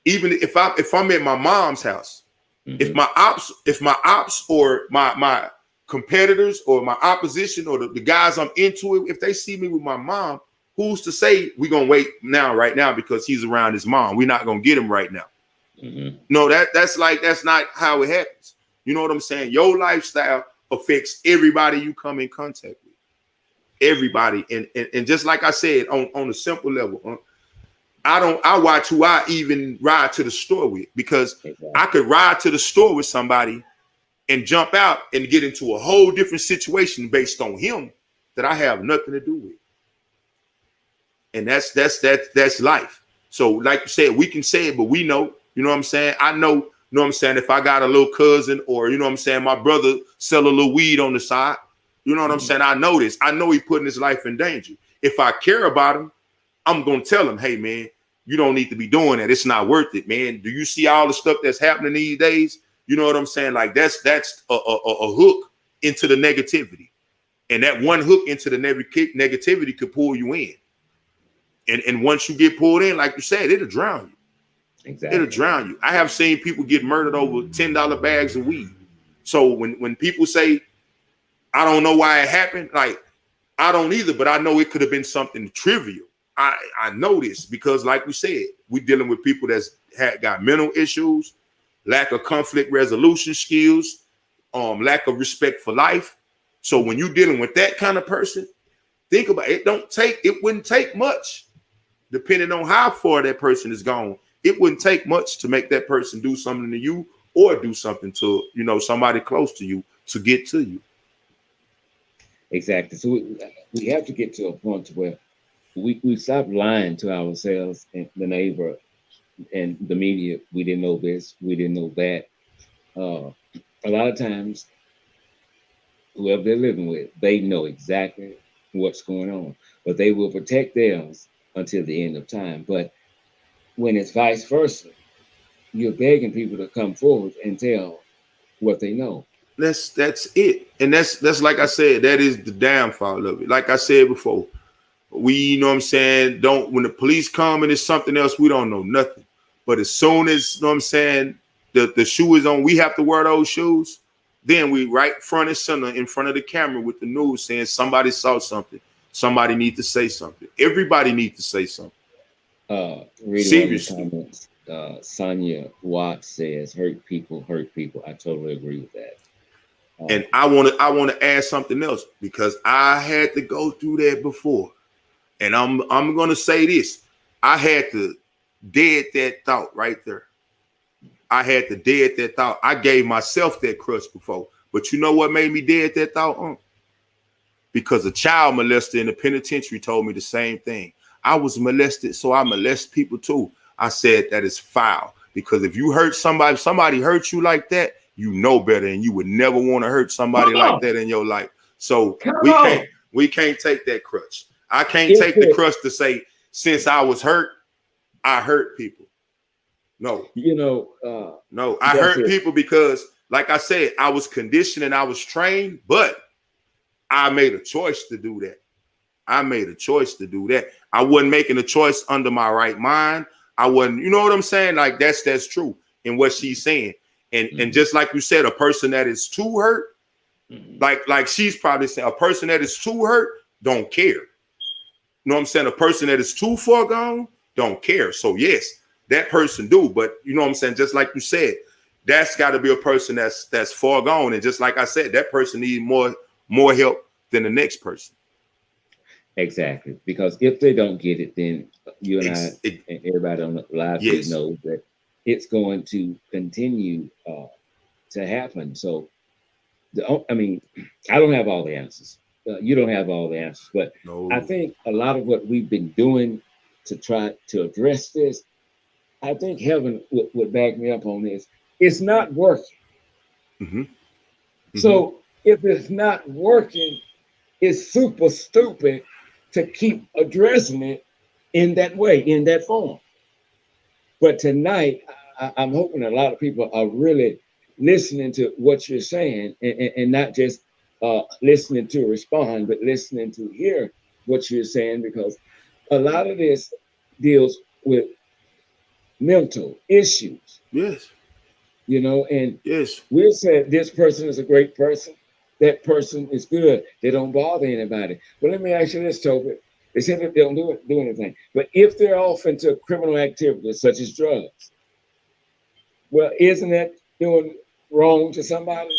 Speaker 2: even if I'm at my mom's house, if my ops or my competitors or my opposition or the guys I'm into it, if they see me with my mom, who's to say we're gonna wait right now because he's around his mom? We're not gonna get him right now. No, that's not how it happens. You know what I'm saying? Your lifestyle affects everybody you come in contact with. Everybody. And just like I said, on a simple level, I watch who I even ride to the store with, because I could ride to the store with somebody and jump out and get into a whole different situation based on him that I have nothing to do with. And that's life. So like you said, we can say it, but we know, you know what I'm saying? I know, you know what I'm saying? If I got a little cousin, or, you know what I'm saying, my brother sell a little weed on the side, you know what I'm saying? I know this. I know he putting his life in danger. If I care about him, I'm going to tell him, hey man, you don't need to be doing that. It's not worth it, man. Do you see all the stuff that's happening these days? You know what I'm saying? Like that's a hook into the negativity. And that one hook into the negativity could pull you in. And once you get pulled in, like you said, it'll drown you. Exactly. It'll drown you. I have seen people get murdered over $10 bags of weed. So when people say, I don't know why it happened, like I don't either, but I know it could have been something trivial. I know this because, like we said, we're dealing with people that's got mental issues, lack of conflict resolution skills, lack of respect for life. So when you're dealing with that kind of person, think about it. It wouldn't take much, depending on how far that person is gone. It wouldn't take much to make that person do something to you or do something to, you know, somebody close to you to get to you.
Speaker 3: Exactly. So we have to get to a point where we stop lying to ourselves and the neighbor and the media. We didn't know this, we didn't know that. A lot of times, whoever they're living with, they know exactly what's going on, but they will protect theirs until the end of time. But when it's vice versa, you're begging people to come forward and tell what they know.
Speaker 2: That's it. And that's like I said, that is the downfall of it. Like I said before, we, you know what I'm saying, when the police come and it's something else, we don't know nothing. But as soon as, you know what I'm saying, the shoe is on, we have to wear those shoes, then we right front and center in front of the camera with the news saying somebody saw something. Somebody need to say something. Everybody needs to say something.
Speaker 3: Seriously. Comments, Sonia Watts says, hurt people. I totally agree with that.
Speaker 2: And I want to add something else, because I had to go through that before. And I'm going to say this. I had to dead that thought right there. I had to dead that thought. I gave myself that crush before. But you know what made me dead that thought? Because a child molester in the penitentiary told me the same thing. I was molested, so I molest people too. I said that is foul. Because if you hurt somebody hurt you like that, you know better, and you would never want to hurt somebody like that in your life. So we can't take that crutch. I can't take the crutch to say, since I was hurt, I hurt people. No. No, I hurt people because, like I said, I was conditioned and I was trained, but I made a choice to do that. I wasn't making a choice under my right mind. I wasn't, you know what I'm saying? Like that's true in what she's saying. And just like you said, a person that is too hurt, like she's probably saying, a person that is too hurt don't care. You know what I'm saying? A person that is too far gone don't care. So yes, that person do, but you know what I'm saying? Just like you said, that's got to be a person that's far gone. And just like I said, that person needs more help than the next person.
Speaker 3: Exactly. Because if they don't get it, then you and I and everybody on the live feed knows that it's going to continue to happen. So, I don't have all the answers. You don't have all the answers, but no. I think a lot of what we've been doing to try to address this, I think heaven would back me up on this. It's not working. Mm-hmm. Mm-hmm. So if it's not working, it's super stupid to keep addressing it in that way, in that form. But tonight, I'm hoping a lot of people are really listening to what you're saying and not just listening to respond, but listening to hear what you're saying, because a lot of this deals with mental issues.
Speaker 2: Yes.
Speaker 3: And we'll say this person is a great person. That person is good. They don't bother anybody. But let me ask you this, Toby. They say that they don't do anything. But if they're off into criminal activities such as drugs, well, isn't that doing wrong to somebody?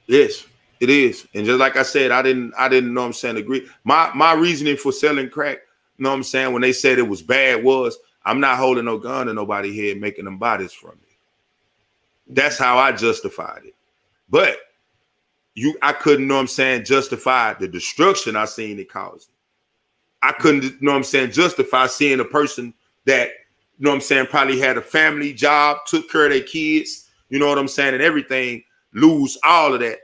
Speaker 2: Yes, it is. And just like I said, I didn't know what I'm saying, agree. My reasoning for selling crack, you know what I'm saying, when they said it was bad was, I'm not holding no gun to nobody's head making them buy this from me. That's how I justified it. But I couldn't, know what I'm saying, justify the destruction I seen it causing. I couldn't, know what I'm saying, justify seeing a person that, you know what I'm saying, probably had a family job, took care of their kids, you know what I'm saying, and everything, lose all of that,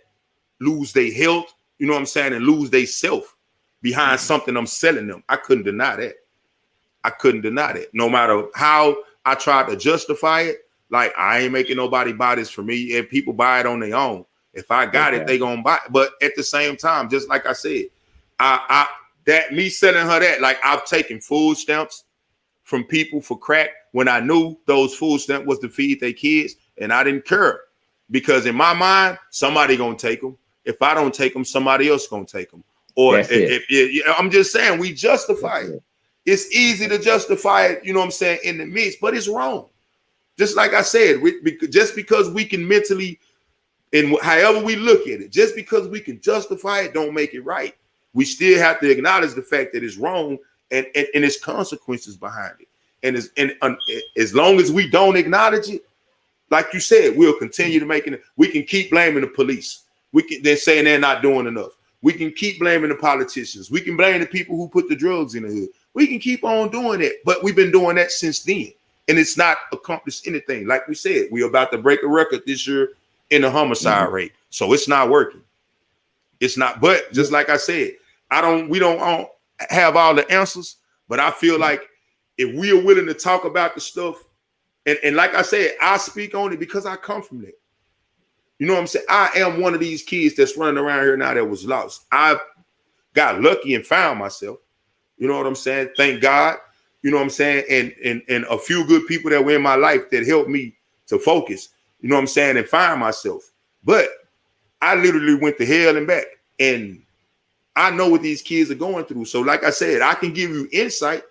Speaker 2: lose their health, you know what I'm saying, and lose their self behind something I'm selling them. I couldn't deny that. No matter how I tried to justify it, like, I ain't making nobody buy this for me. If people buy it on their own, if I got it, they gonna buy it. But at the same time, just like I said, that me selling her that, like, I've taken food stamps from people for crack when I knew those food stamps was to feed their kids, and I didn't care, because in my mind, somebody gonna take them. If I don't take them, somebody else gonna take them. Or if I'm just saying, we justify it. It's easy to justify it, you know what I'm saying, in the midst, but it's wrong. Just like I said, just because we can mentally, and however we look at it, just because we can justify it, don't make it right. We still have to acknowledge the fact that it's wrong and its consequences behind it. And as long as we don't acknowledge it, like you said, we'll continue to make it. We can keep blaming the police. They're saying they're not doing enough. We can keep blaming the politicians. We can blame the people who put the drugs in the hood. We can keep on doing it, but we've been doing that since then, and it's not accomplished anything. Like we said, we're about to break a record this year in the homicide rate, so it's not working. It's not. But just like I said, we don't have all the answers, but I feel like if we are willing to talk about the stuff, and like I said, I speak on it because I come from that. You know what I'm saying? I am one of these kids that's running around here now that was lost. I got lucky and found myself. You know what I'm saying? Thank God. You know what I'm saying? And a few good people that were in my life that helped me to focus. You know what I'm saying? And find myself. But I literally went to hell and back. And I know what these kids are going through. So like I said, I can give you insight.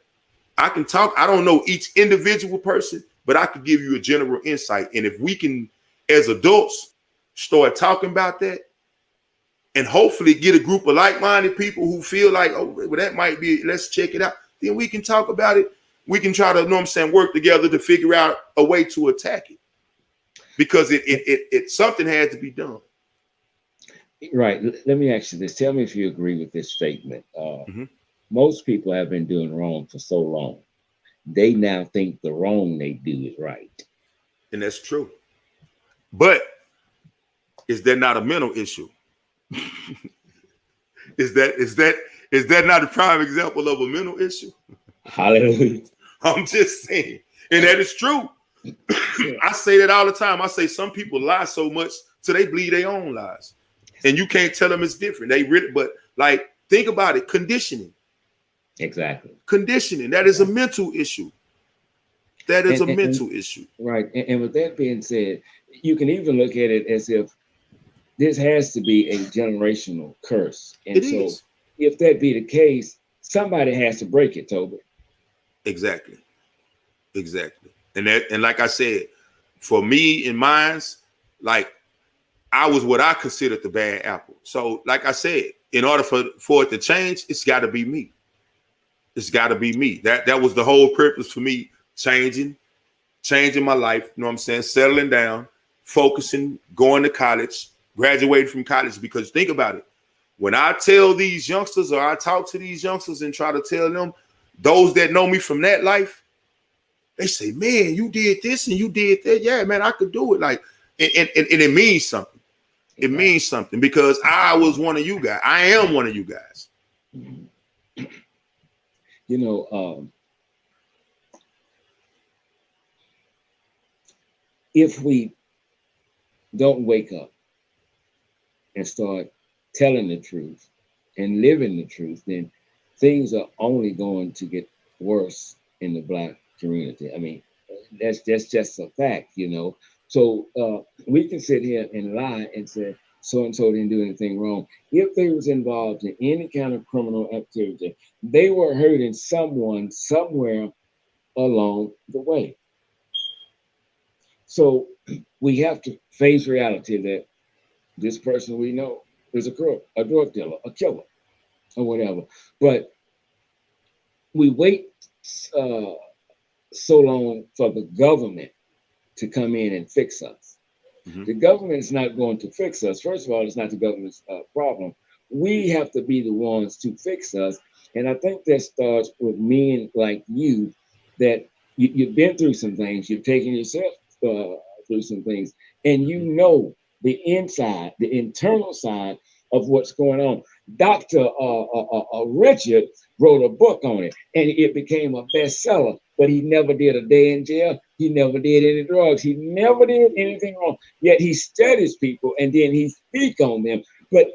Speaker 2: I can talk. I don't know each individual person, but I can give you a general insight. And if we can, as adults, start talking about that and hopefully get a group of like-minded people who feel like, oh, well, that might be, let's check it out. Then we can talk about it. We can try to, you know what I'm saying, work together to figure out a way to attack it. Because it something has to be done.
Speaker 3: Right. Let me ask you this. Tell me if you agree with this statement. Most people have been doing wrong for so long. They now think the wrong they do is right.
Speaker 2: And that's true. But is that not a mental issue? Is that not a prime example of a mental issue?
Speaker 3: Hallelujah.
Speaker 2: I'm just saying. And that is true. I say that all the time. I say some people lie so much till they believe their own lies. And you can't tell them it's different. They really, but like, think about it. Conditioning.
Speaker 3: Exactly.
Speaker 2: Conditioning. That is a mental issue. That is a mental issue.
Speaker 3: Right. And with that being said, you can even look at it as if this has to be a generational curse. And
Speaker 2: it is.
Speaker 3: If that be the case, somebody has to break it, Toby.
Speaker 2: Exactly. And like I said, for me and mine's, like, I was what I considered the bad apple. So, like I said, in order for it to change, it's got to be me. It's got to be me. That was the whole purpose for me changing my life. You know what I'm saying? Settling down, focusing, going to college, graduating from college. Because think about it. When I tell these youngsters, or I talk to these youngsters and try to tell them, those that know me from that life, they say, man, you did this and you did that. Yeah, man, I could do it. Like, and it means something. It means something because I was one of you guys. I am one of you guys.
Speaker 3: You know, if we don't wake up and start telling the truth and living the truth, then things are only going to get worse in the Black community. I mean, that's just a fact, you know. So we can sit here and lie and say so-and-so didn't do anything wrong. If they was involved in any kind of criminal activity, they were hurting someone somewhere along the way. So we have to face reality that this person we know is a crook, a drug dealer, a killer, or whatever. But we wait so long for the government to come in and fix us. The government is not going to fix us. First of all, it's not the government's problem. We have to be the ones to fix us. And I think that starts with men like you, that you've been through some things. You've taken yourself through some things. And you know the inside, the internal side of what's going on. Dr. Richard wrote a book on it, and it became a bestseller. But he never did a day in jail. He never did any drugs. He never did anything wrong. Yet he studies people, and then he speaks on them. But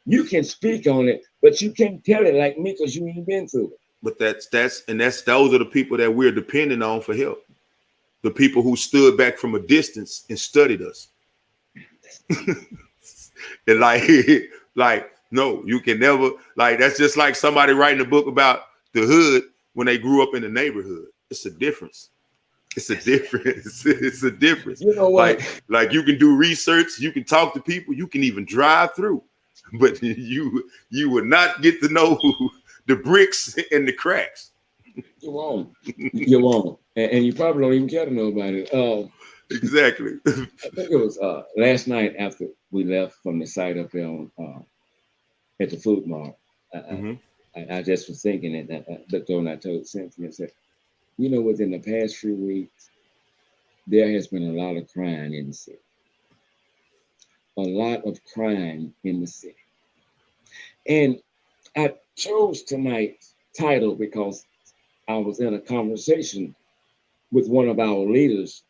Speaker 3: you can speak on it, but you can't tell it like me because you ain't been through it.
Speaker 2: But that's those are the people that we're depending on for help. The people who stood back from a distance and studied us. And like, no, you can never, like, that's just like somebody writing a book about the hood when they grew up in the neighborhood. It's a difference. It's a difference. It's a difference.
Speaker 3: You know what?
Speaker 2: Like you can do research, you can talk to people, you can even drive through, but you would not get to know the bricks and the cracks.
Speaker 3: You won't. You won't. And you probably don't even care to know about it.
Speaker 2: Exactly.
Speaker 3: I think it was last night after we left from the site up there on, at the Food Mart. I just was thinking it. I looked over and I told Cynthia and said, you know, within the past few weeks, there has been a lot of crime in the city. A lot of crime in the city. And I chose tonight's title because I was in a conversation with one of our leaders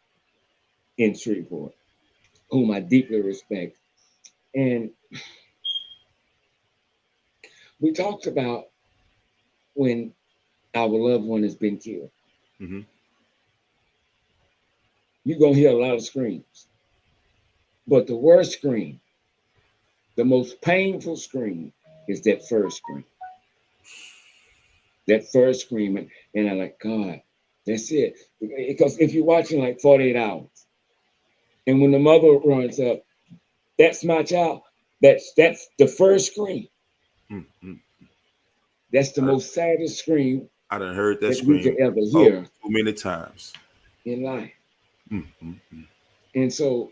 Speaker 3: in Shreveport, whom I deeply respect. And we talked about when our loved one has been killed.
Speaker 2: Mm-hmm.
Speaker 3: You're going to hear a lot of screams. But the worst scream, the most painful scream, is that first scream. That first scream. And I'm like, God, that's it. Because if you're watching like 48 hours, and when the mother runs up, that's my child, that's the first scream.
Speaker 2: Mm-hmm.
Speaker 3: That's the most saddest scream
Speaker 2: I done heard that
Speaker 3: we could
Speaker 2: scream
Speaker 3: ever hear
Speaker 2: too many times
Speaker 3: in life.
Speaker 2: Mm-hmm.
Speaker 3: And so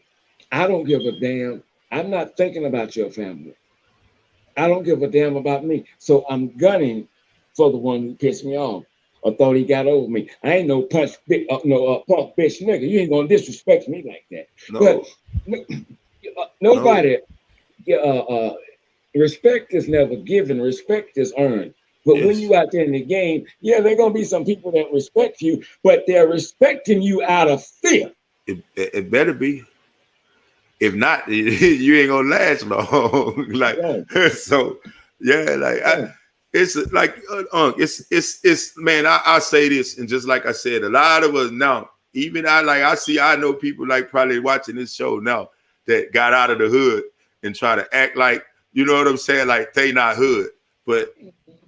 Speaker 3: I don't give a damn. I'm not thinking about your family. I don't give a damn about me. So I'm gunning for the one who pissed me off or thought he got over me. I ain't no punk bitch nigga. You ain't gonna disrespect me like that.
Speaker 2: No.
Speaker 3: But nobody. Respect is never given. Respect is earned. But
Speaker 2: Yes.
Speaker 3: when you out there in the game, yeah, there are gonna be some people that respect you, but they're respecting you out of fear.
Speaker 2: It better be. If not, you ain't gonna last long. Like so, yeah. Like it's like it's man. I say this, and just like I said, a lot of us now, even I know people like probably watching this show now that got out of the hood and try to act like, you know what I'm saying, like they not hood. But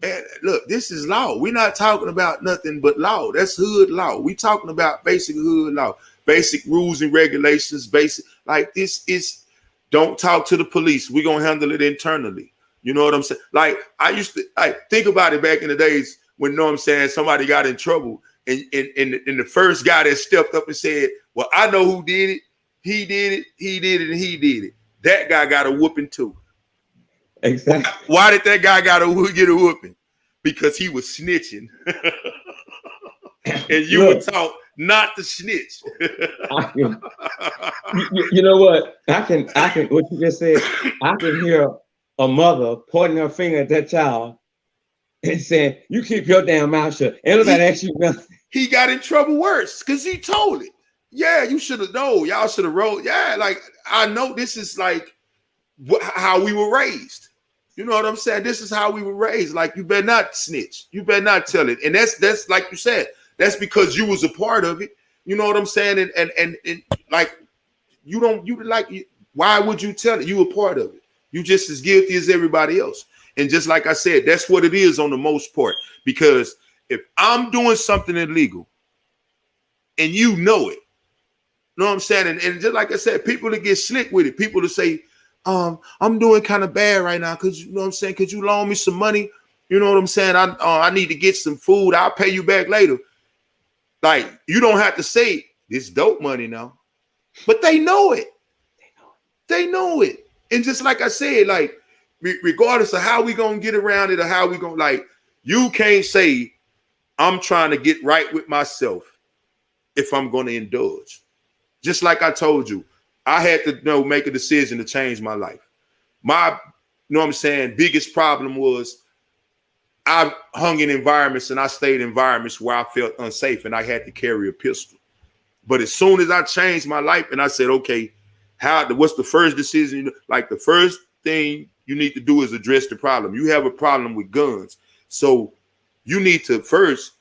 Speaker 2: man, look, this is law. We're not talking about nothing but law. That's hood law. We talking about basic hood law, basic rules and regulations. Basic like this is. Don't talk to the police. We're gonna handle it internally. You know what I'm saying? Like I used to think about it back in the days when, you know what I'm saying, somebody got in trouble and the first guy that stepped up and said, well, I know who did it. He did it, he did it, and he did it. That guy got a whooping too.
Speaker 3: Exactly.
Speaker 2: Why did that guy get a whooping? Because he was snitching. And you were taught not to snitch.
Speaker 3: You know what? I can what you just said, I can hear a mother pointing her finger at that child and saying, you keep your damn mouth shut. Anybody ask you nothing.
Speaker 2: He got in trouble worse because he told it. Yeah, you should have known. Y'all should have rolled. Yeah, like I know this is like how we were raised. You know what I'm saying? This is how we were raised. Like you better not snitch. You better not tell it. And that's like you said. That's because you was a part of it. You know what I'm saying? And like why would you tell it? You were part of it. You just as guilty as everybody else. And just like I said, that's what it is on the most part. Because if I'm doing something illegal and you know it, you know what I'm saying? And just like I said, people that get slick with it, people that say, I'm doing kind of bad right now. Cause you know what I'm saying? Could you loan me some money? You know what I'm saying? I need to get some food. I'll pay you back later. Like, you don't have to say it's dope money now, but they know it. They know it. And just like I said, like, regardless of how we gonna get around it or how we gonna, like, you can't say I'm trying to get right with myself if I'm gonna indulge. Just like I told you, I had to make a decision to change my life. My, you know what I'm saying, biggest problem was I hung in environments and I stayed in environments where I felt unsafe and I had to carry a pistol. But as soon as I changed my life and I said, okay, what's the first decision? Like the first thing you need to do is address the problem. You have a problem with guns. So you need to first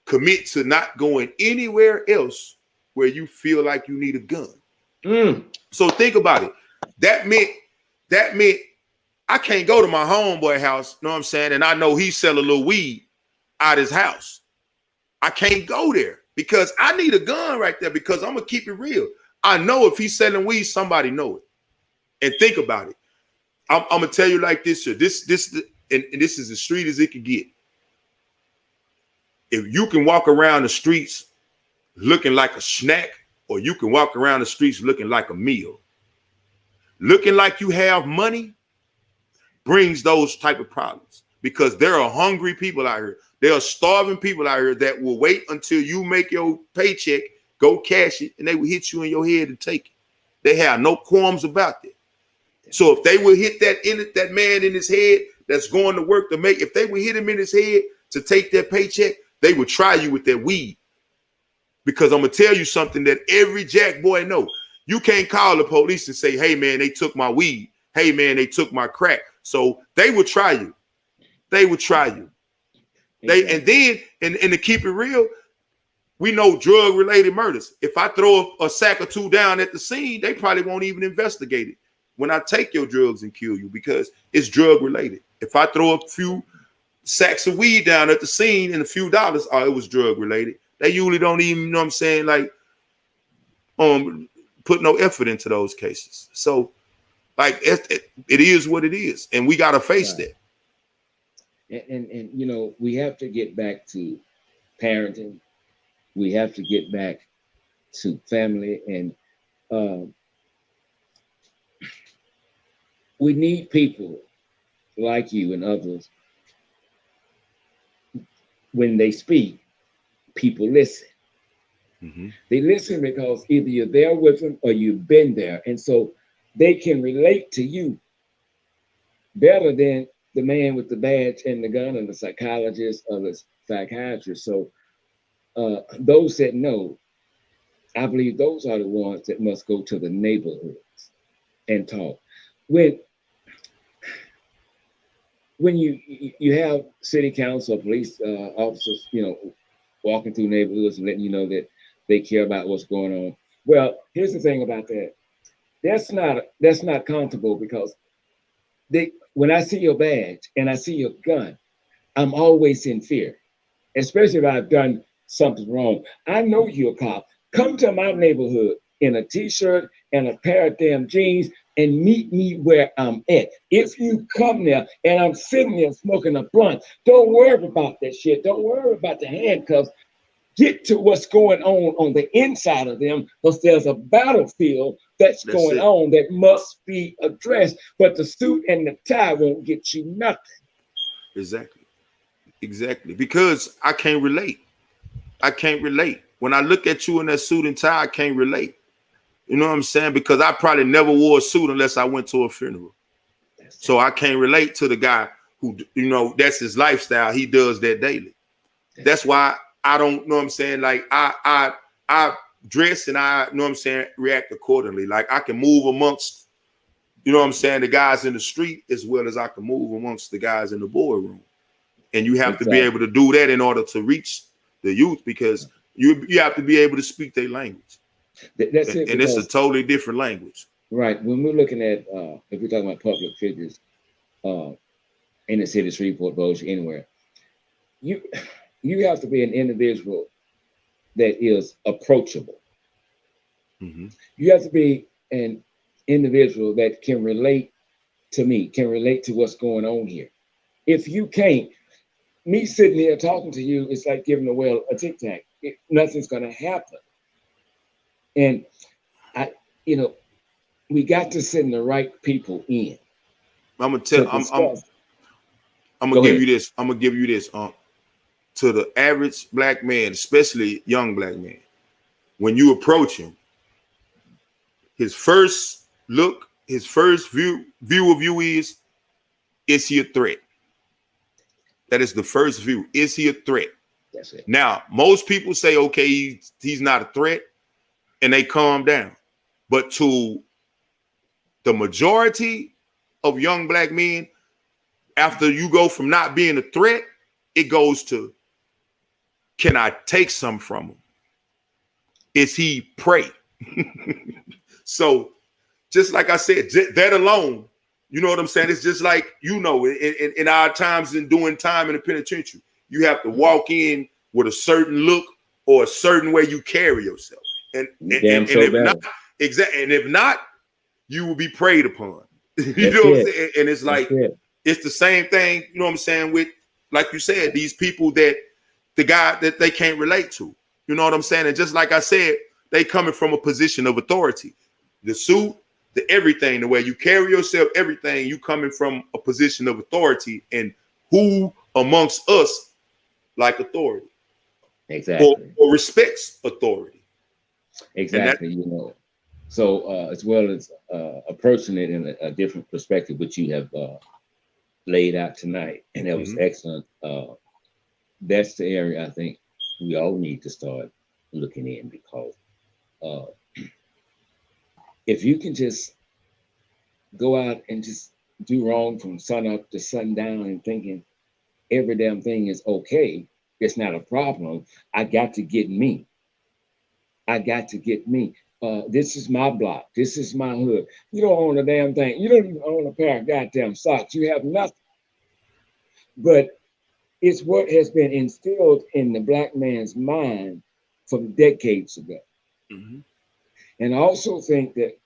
Speaker 2: commit to not going anywhere else where you feel like you need a gun. So think about it. That meant I can't go to my homeboy house, you know what I'm saying? And I know he sell a little weed out his house. I can't go there because I need a gun right there because I'm going to keep it real. I know if he's selling weed, somebody know it. And think about it. I'm going to tell you like this, sir. This is as street as it can get. If you can walk around the streets looking like a snack, or you can walk around the streets looking like a meal, looking like you have money, brings those type of problems because there are hungry people out here. There are starving people out here that will wait until you make your paycheck, go cash it, and they will hit you in your head and take it. They have no qualms about that. So if they will hit that man in his head that's going to work to make, if they will hit him in his head to take their paycheck, they would try you with that weed. Because I'm gonna tell you something that every jack boy know. You can't call the police and say, hey man, they took my weed. Hey man, they took my crack. So they would try you. They would try you. They and then and to keep it real, we know drug-related murders. If I throw a sack or two down at the scene, they probably won't even investigate it when I take your drugs and kill you because it's drug-related. If I throw a few sacks of weed down at the scene and a few dollars, oh, it was drug-related. They usually don't even, you know what I'm saying, like, put no effort into those cases. So, like, it is what it is, and we got to face that.
Speaker 3: And you know, we have to get back to parenting. We have to get back to family, and we need people like you and others. When they speak, people listen.
Speaker 2: Mm-hmm.
Speaker 3: They listen because either you're there with them or you've been there, and so they can relate to you better than the man with the badge and the gun, and the psychologist or the psychiatrist. So those that know, I believe those are the ones that must go to the neighborhoods and talk. When you have city council or police officers, you know, walking through neighborhoods and letting you know that they care about what's going on. Well, here's the thing about that. That's not comfortable because when I see your badge and I see your gun, I'm always in fear, especially if I've done something wrong. I know you're a cop. Come to my neighborhood in a t-shirt and a pair of damn jeans and meet me where I'm at. If you come there and I'm sitting there smoking a blunt, don't worry about that shit. Don't worry about the handcuffs. Get to what's going on the inside of them, because there's a battlefield that's going on that must be addressed. But the suit and the tie won't get you nothing.
Speaker 2: Exactly. Because I can't relate. When I look at you in that suit and tie, I can't relate. You know what I'm saying? Because I probably never wore a suit unless I went to a funeral. So I can't relate to the guy who, you know, that's his lifestyle. He does that daily. That's why I don't know what I'm saying. Like I dress and I know what I'm saying, react accordingly. Like I can move amongst, you know what I'm saying, the guys in the street as well as I can move amongst the guys in the boardroom. And you have to be able to do that in order to reach the youth, because you have to be able to speak their language.
Speaker 3: That's it.
Speaker 2: And it's a totally different language.
Speaker 3: Right. When we're looking at, if we're talking about public figures in the city, Shreveport, Bossier, anywhere, you have to be an individual that is approachable.
Speaker 2: Mm-hmm.
Speaker 3: You have to be an individual that can relate to me, can relate to what's going on here. If you can't, me sitting here talking to you, it's like giving a whale a tic tac. Nothing's going to happen. And we got to send the right people in.
Speaker 2: I'm gonna give you this. I'm gonna give you this. To the average black man, especially young black man, when you approach him, his first look, his first view of you is he a threat? That is the first view. Is he a threat?
Speaker 3: That's it. Now,
Speaker 2: most people say, okay, he's not a threat, and they calm down. But to the majority of young black men, after you go from not being a threat, it goes to, can I take some from him? Is he prey? So just like I said, that alone, you know what I'm saying? It's just like, you know, in our times in doing time in the penitentiary, you have to walk in with a certain look or a certain way you carry yourself. And if not, you will be preyed upon. You know what I'm saying? And it's like, it's the same thing, you know what I'm saying, with, like you said, these people that the guy that they can't relate to. You know what I'm saying? And just like I said, they coming from a position of authority. The suit, the everything, the way you carry yourself, everything, you coming from a position of authority. And who amongst us like authority?
Speaker 3: Exactly.
Speaker 2: Or respects authority.
Speaker 3: Exactly, you know. So as well as approaching it in a different perspective, which you have laid out tonight, and that was excellent. that's the area I think we all need to start looking in, because uh, if you can just go out and just do wrong from sun up to sundown and thinking every damn thing is okay, it's not a problem. I got to get me. I got to get me. This is my block. This is my hood. You don't own a damn thing. You don't even own a pair of goddamn socks. You have nothing. But it's what has been instilled in the black man's mind from decades ago.
Speaker 2: Mm-hmm.
Speaker 3: And I also think that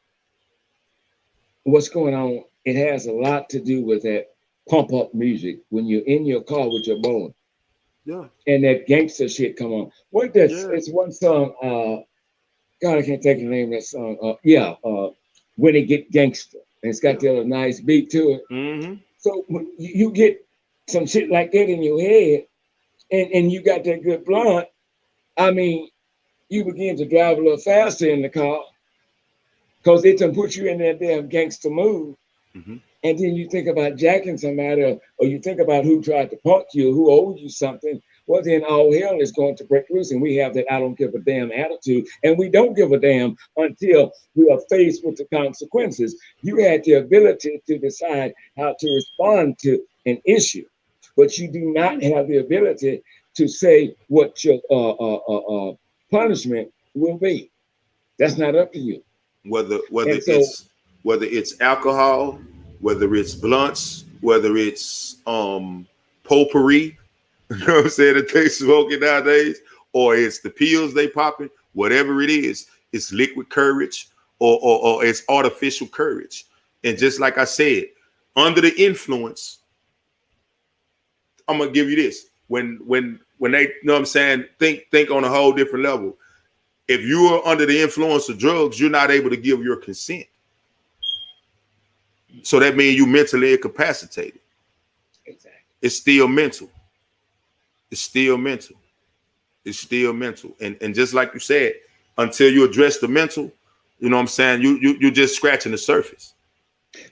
Speaker 3: what's going on, it has a lot to do with that pump up music when you're in your car with your boy.
Speaker 2: Yeah.
Speaker 3: And that gangster shit come on. What that's
Speaker 2: Yeah.
Speaker 3: it's one song, God, I can't think of the name of that song. When It Get Gangster. And it's got the other nice beat to it.
Speaker 2: Mm-hmm.
Speaker 3: So when you get some shit like that in your head and you got that good blunt, I mean, you begin to drive a little faster in the car because it can put you in that damn gangster mood.
Speaker 2: Mm-hmm.
Speaker 3: And then you think about jacking somebody, or you think about who tried to punk you, who owed you something. Well, then all hell is going to break loose. And we have that I don't give a damn attitude. And we don't give a damn until we are faced with the consequences. You had the ability to decide how to respond to an issue, but you do not have the ability to say what your punishment will be. That's not up to you.
Speaker 2: Whether
Speaker 3: And so,
Speaker 2: it's alcohol, whether it's blunts, whether it's potpourri, you know what I'm saying, that they smoking nowadays, or it's the pills they popping, whatever it is, it's liquid courage or it's artificial courage. And just like I said, under the influence, I'm gonna give you this. When they, you know what I'm saying, think on a whole different level. If you are under the influence of drugs, you're not able to give your consent. So that means you mentally incapacitated.
Speaker 3: exactly.
Speaker 2: It's still mental. It's still mental. It's still mental. And just like you said, until you address the mental, you know what I'm saying, you're just scratching the surface.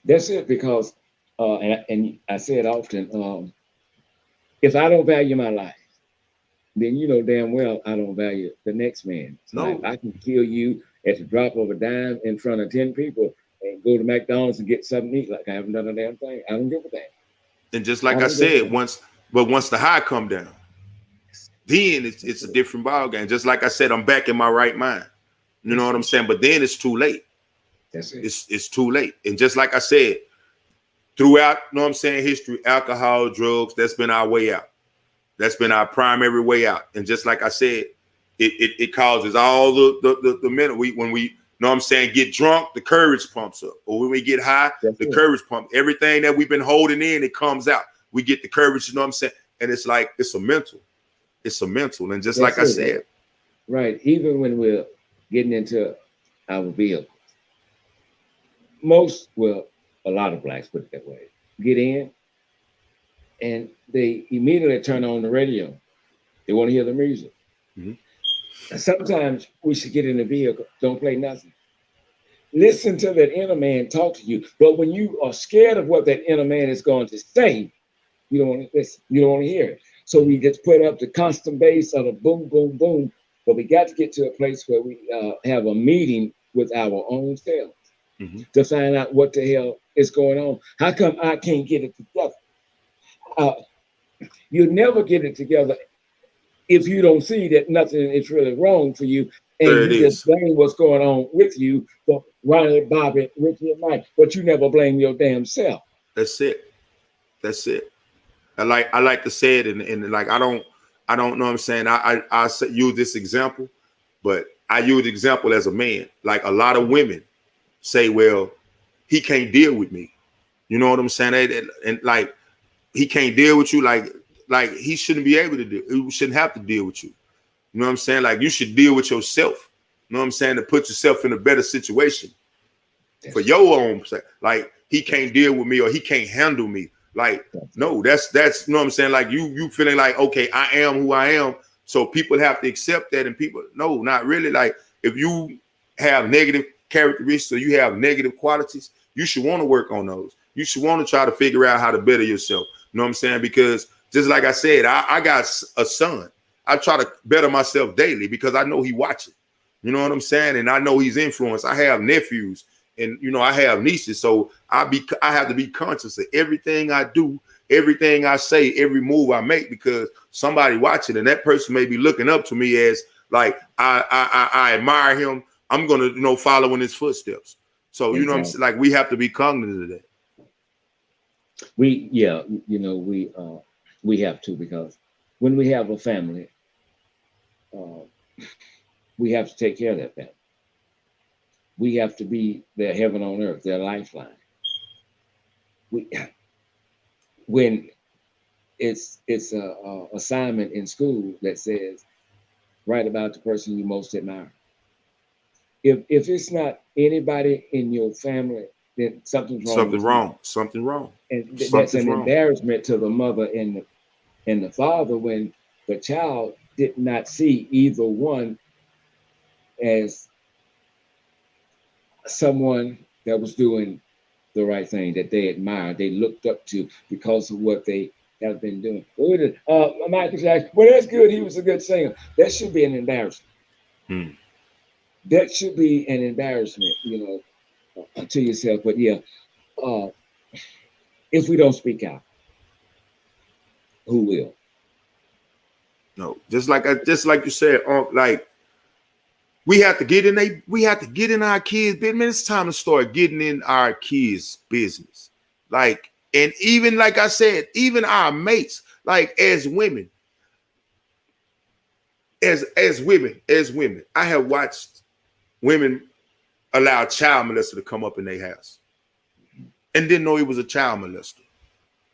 Speaker 3: That's it, because and I say it often, if I don't value my life, then you know damn well I don't value the next man's life. I can kill you at the drop of a dime in front of 10 people and go to McDonald's and get something to eat like I haven't done a damn thing. I don't give a damn.
Speaker 2: And just like I said, once the high come down, then it's a different ball game. Just like I said, I'm back in my right mind. You know what I'm saying? But then it's too late.
Speaker 3: That's it.
Speaker 2: It's too late. And just like I said, throughout, you know what I'm saying, history, alcohol, drugs, that's been our way out. That's been our primary way out. And just like I said, it causes all the mental. When we, you know what I'm saying, get drunk, the courage pumps up. Or when we get high, the courage pumps. Everything that we've been holding in, it comes out. We get the courage, you know what I'm saying? And it's like, it's a mental. It's a mental. And just like I said.
Speaker 3: Right. Even when we're getting into our vehicles, a lot of blacks put it that way, get in and they immediately turn on the radio. They want to hear the music. Mm-hmm. Sometimes we should get in the vehicle, don't play nothing. Listen to that inner man talk to you. But when you are scared of what that inner man is going to say, you don't want to listen. You don't want to hear it. So we just put up the constant bass of the boom, boom, boom. But we got to get to a place where we have a meeting with our own selves to find out what the hell is going on. How come I can't get it together? You'll never get it together if you don't see that nothing is really wrong for you, and you just blame what's going on with you for Ronnie, Bobby, Ricky, and Mike, but you never blame your damn self.
Speaker 2: That's it. That's it. I like to say it, and like I don't know what I'm saying. I use this example, but I use example as a man. Like a lot of women say, well, he can't deal with me. You know what I'm saying? And like he can't deal with you. Like he shouldn't be able to do. He shouldn't have to deal with you. You know what I'm saying? Like you should deal with yourself. You know what I'm saying? To put yourself in a better situation for your own sake. Like he can't deal with me or he can't handle me. Like no, that's you know what I'm saying? Like you feeling like, okay, I am who I am. So people have to accept that, and people, no, not really. Like if you have negative characteristics or you have negative qualities, you should want to work on those. You should want to try to figure out how to better yourself. You know what I'm saying? Because Just like I said, I got a son. I try to better myself daily because I know he watching. You know what I'm saying? And I know he's influenced. I have nephews and, you know, I have nieces. So I have to be conscious of everything I do, everything I say, every move I make, because somebody watching and that person may be looking up to me as like, I admire him. I'm going to, you know, follow in his footsteps. So, you know what I'm saying? Like, we have to be cognizant of that.
Speaker 3: We have to, because when we have a family, we have to take care of that family. We have to be their heaven on earth, their lifeline. When it's a assignment in school that says, write about the person you most admire. If it's not anybody in your family, then something's wrong.
Speaker 2: Something wrong.
Speaker 3: And that's an embarrassment to the mother and the father when the child did not see either one as someone that was doing the right thing, that they admired, they looked up to because of what they have been doing. Michael Jackson, well, that's good. He was a good singer. That should be an embarrassment. That should be an embarrassment, you know, to yourself. But yeah, if we don't speak out, who will?
Speaker 2: No, just like you said, like we have to get in our kids' business. It's time to start getting in our kids' business. Like, and even like I said, even our mates, like as women, as women, I have watched women allow a child molester to come up in their house and didn't know he was a child molester.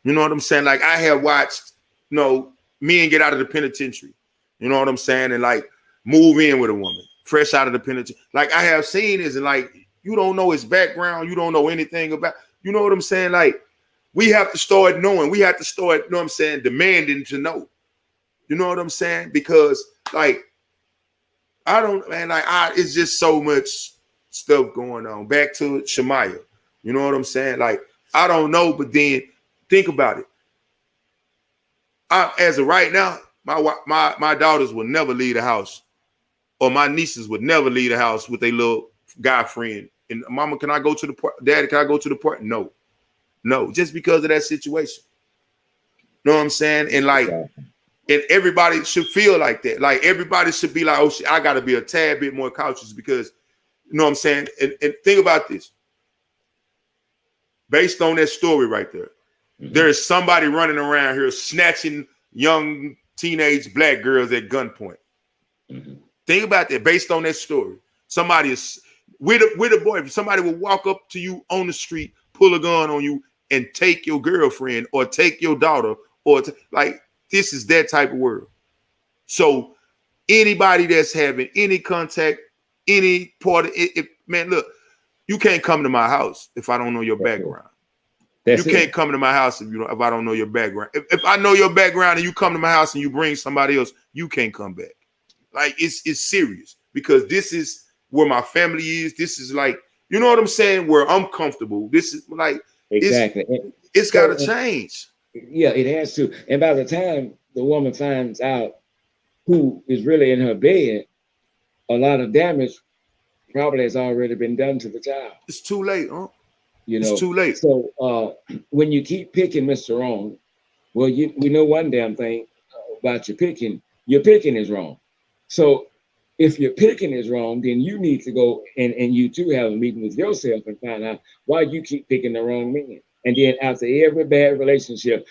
Speaker 2: You know what I'm saying? Like, I have watched, you know, men get out of the penitentiary. You know what I'm saying? And like move in with a woman fresh out of the penitentiary. Like, I have seen this, and like, you don't know his background. You don't know anything about, you know what I'm saying? Like, we have to start knowing. We have to start, you know what I'm saying, demanding to know. You know what I'm saying? Because like, I don't, man, like, it's just so much stuff going on. Back to Shemaya. You know what I'm saying? Like, I don't know, but then think about it. As of right now, my daughters will never leave the house, or my nieces would never leave the house with a little guy friend. And mama, can I go to the park? Daddy, can I go to the park? No, just because of that situation. You know what I'm saying? And like, and everybody should feel like that. Like, everybody should be like, oh shit, I got to be a tad bit more cautious, because you know what I'm saying? And think about this. Based on that story right there, there is somebody running around here snatching young teenage black girls at gunpoint. Think about that. Based on that story, somebody is with a boy. Somebody will walk up to you on the street, pull a gun on you, and take your girlfriend or take your daughter, or like, this is that type of world. So anybody that's having any contact, any part of it, man, look, you can't come to my house if I don't know your background. You can't come to my house if I don't know your background. If I know your background and you come to my house and you bring somebody else, you can't come back. Like, it's serious, because this is where my family is. This is like, you know what I'm saying, where I'm comfortable. This is like,
Speaker 3: exactly.
Speaker 2: It's got to change.
Speaker 3: Yeah, it has to. And by the time the woman finds out who is really in her bed, a lot of damage probably has already been done to the child.
Speaker 2: It's too late, huh?
Speaker 3: You know,
Speaker 2: it's too late.
Speaker 3: So when you keep picking Mr. Wrong, well, we know one damn thing about your picking is wrong. So if your picking is wrong, then you need to go and you too have a meeting with yourself and find out why you keep picking the wrong men. And then after every bad relationship,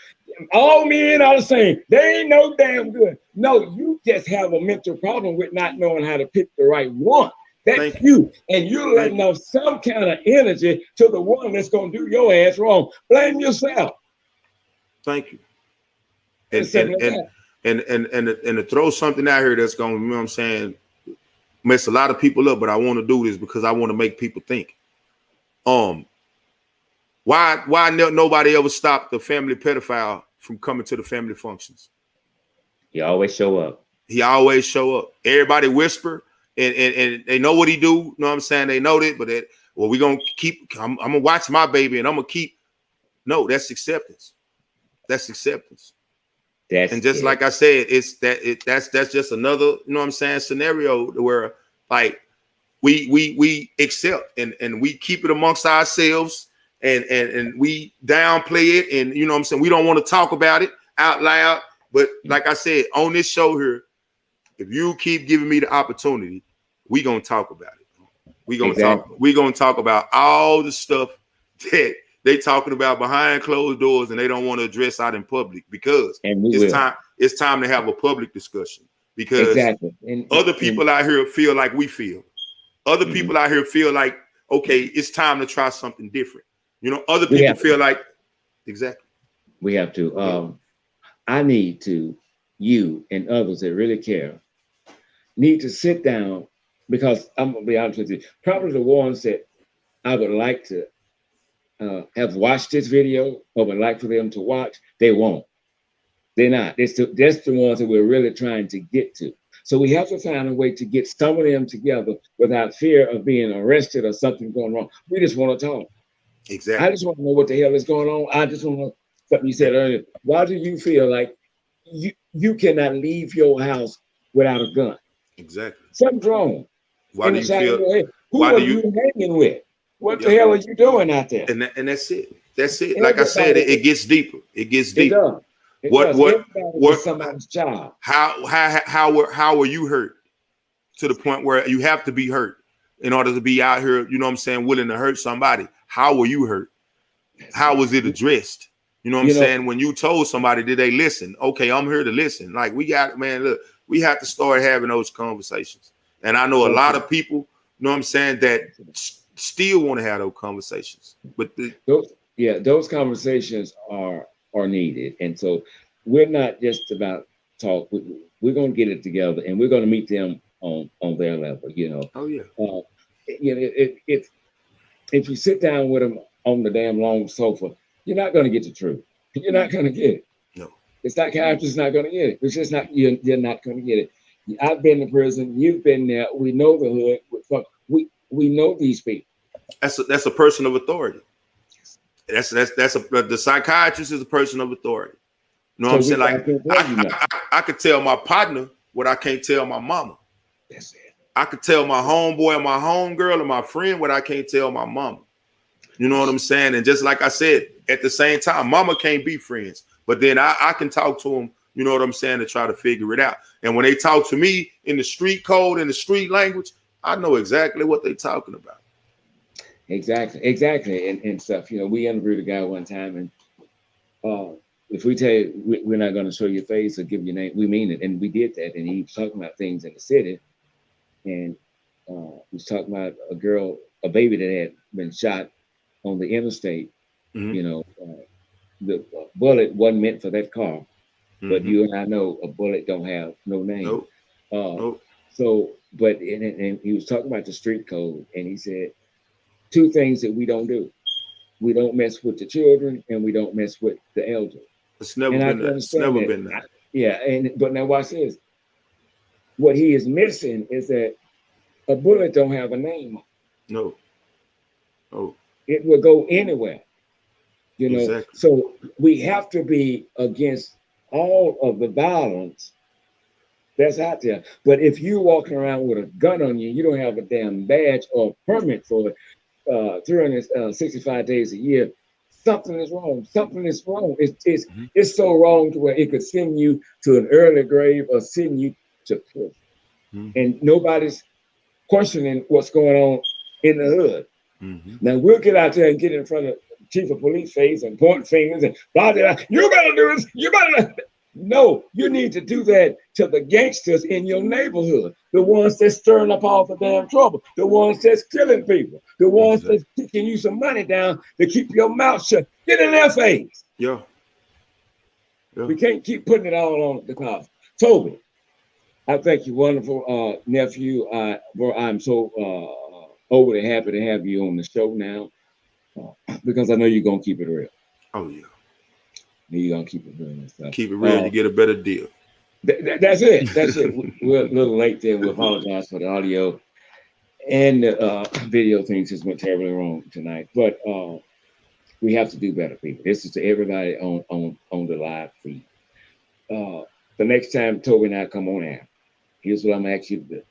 Speaker 3: all men are the same. They ain't no damn good. No, you just have a mental problem with not knowing how to pick the right one. That's you. And you're letting off some kind of energy to the one that's going to do your ass wrong. Blame yourself.
Speaker 2: Thank you. And to throw something out here that's going to, you know what I'm saying, mess a lot of people up, but I want to do this because I want to make people think. Why nobody ever stopped the family pedophile from coming to the family functions?
Speaker 3: He always show up.
Speaker 2: Everybody whisper and they know what he do. You know what I'm saying? They know that, but we're going to keep, I'm going to watch my baby and I'm going to keep. No, that's acceptance.
Speaker 3: That's
Speaker 2: And just
Speaker 3: it.
Speaker 2: like I said, that's just another, you know what I'm saying, scenario where like we accept and we keep it amongst ourselves and we downplay it, and you know what I'm saying, we don't want to talk about it out loud. But like I said, on this show here, if you keep giving me the opportunity, we gonna talk about it. We're gonna talk about all the stuff that they talking about behind closed doors and they don't want to address out in public, because it's time to have a public discussion, because other people out here feel like we feel. Other people out here feel like, okay, it's time to try something different. You know, other people feel like
Speaker 3: we have to. I need to, you and others that really care, need to sit down, because I'm gonna be honest with you, probably the ones that I would like to have watched this video or would like for them to watch, they won't. They're not. That's the ones that we're really trying to get to. So we have to find a way to get some of them together without fear of being arrested or something going wrong. We just want to talk.
Speaker 2: Exactly.
Speaker 3: I just want to know what the hell is going on. I just want to know something you said earlier. Why do you feel like you cannot leave your house without a gun?
Speaker 2: Exactly.
Speaker 3: Something's wrong.
Speaker 2: Why do you feel?
Speaker 3: Who are you hanging with? What the hell are you doing out there?
Speaker 2: And that's it. That's it. Like I said, it gets deeper. It gets deeper.
Speaker 3: What somebody's job?
Speaker 2: How are you hurt to the point where you have to be hurt in order to be out here, you know what I'm saying, willing to hurt somebody? How were you hurt? How was it addressed? You know what I'm saying? When you told somebody, did they listen? Okay, I'm here to listen. Like we have to start having those conversations. And I know a lot of people, you know what I'm saying, that still want to have those conversations. But
Speaker 3: those conversations are needed. And so we're not just about talk. We're going to get it together, and we're going to meet them on their level, you know.
Speaker 2: Oh yeah.
Speaker 3: If you sit down with them on the damn long sofa, you're not going to get the truth. You're not going to get it.
Speaker 2: No.
Speaker 3: The psychiatrist's not going to get it. It's just not, you're not going to get it. I've been to prison. You've been there. We know the hood. We know these people.
Speaker 2: That's a person of authority. The psychiatrist is a person of authority. You know what I'm saying? Like I could tell my partner what I can't tell my mama.
Speaker 3: That's it.
Speaker 2: I could tell my homeboy and my homegirl and my friend what I can't tell my mama. You know what I'm saying? And just like I said, at the same time, mama can't be friends, but then I can talk to them, you know what I'm saying, to try to figure it out. And when they talk to me in the street code and the street language, I know exactly what they're talking about.
Speaker 3: Exactly. And stuff. You know, we interviewed a guy one time, and if we tell you we're not going to show your face or give your name, we mean it. And we did that. And he was talking about things in the city, and he was talking about a baby that had been shot on the interstate. Mm-hmm. You know, the bullet wasn't meant for that car, mm-hmm. but you and I know a bullet don't have no name. Nope. So, but and he was talking about the street code, and he said, two things that we don't do. We don't mess with the children, and we don't mess with the elderly.
Speaker 2: It's never been that. It's never been that.
Speaker 3: Yeah, but now watch this. What he is missing is that a bullet don't have a name.
Speaker 2: No. Oh.
Speaker 3: It will go anywhere. You know,
Speaker 2: exactly.
Speaker 3: So we have to be against all of the violence that's out there. But if you're walking around with a gun on you, you don't have a damn badge or permit for it. 365 days a year, something is wrong. Something is wrong. It's so wrong to where it could send you to an early grave or send you to prison. Mm-hmm. And nobody's questioning what's going on in the hood. Mm-hmm. Now we'll get out there and get in front of the chief of police face and point fingers and blah, blah, blah. You better do this. You better. No, you need to do that to the gangsters in your neighborhood, the ones that's stirring up all the damn trouble, the ones that's killing people, the ones that's kicking you some money down to keep your mouth shut. Get in their face.
Speaker 2: Yeah.
Speaker 3: We can't keep putting it all on the cops. Toby, I think you're wonderful, nephew. I'm so overly happy to have you on the show now because I know you're going to keep it real.
Speaker 2: Oh, yeah.
Speaker 3: You're gonna keep it real and stuff.
Speaker 2: Keep it real, you get a better deal.
Speaker 3: That's it. We're a little late there. We apologize for the audio and the video things just went terribly wrong tonight. But we have to do better, people. This is to everybody on the live feed. the next time Toby and I come on air, here's what I'm gonna ask you to do.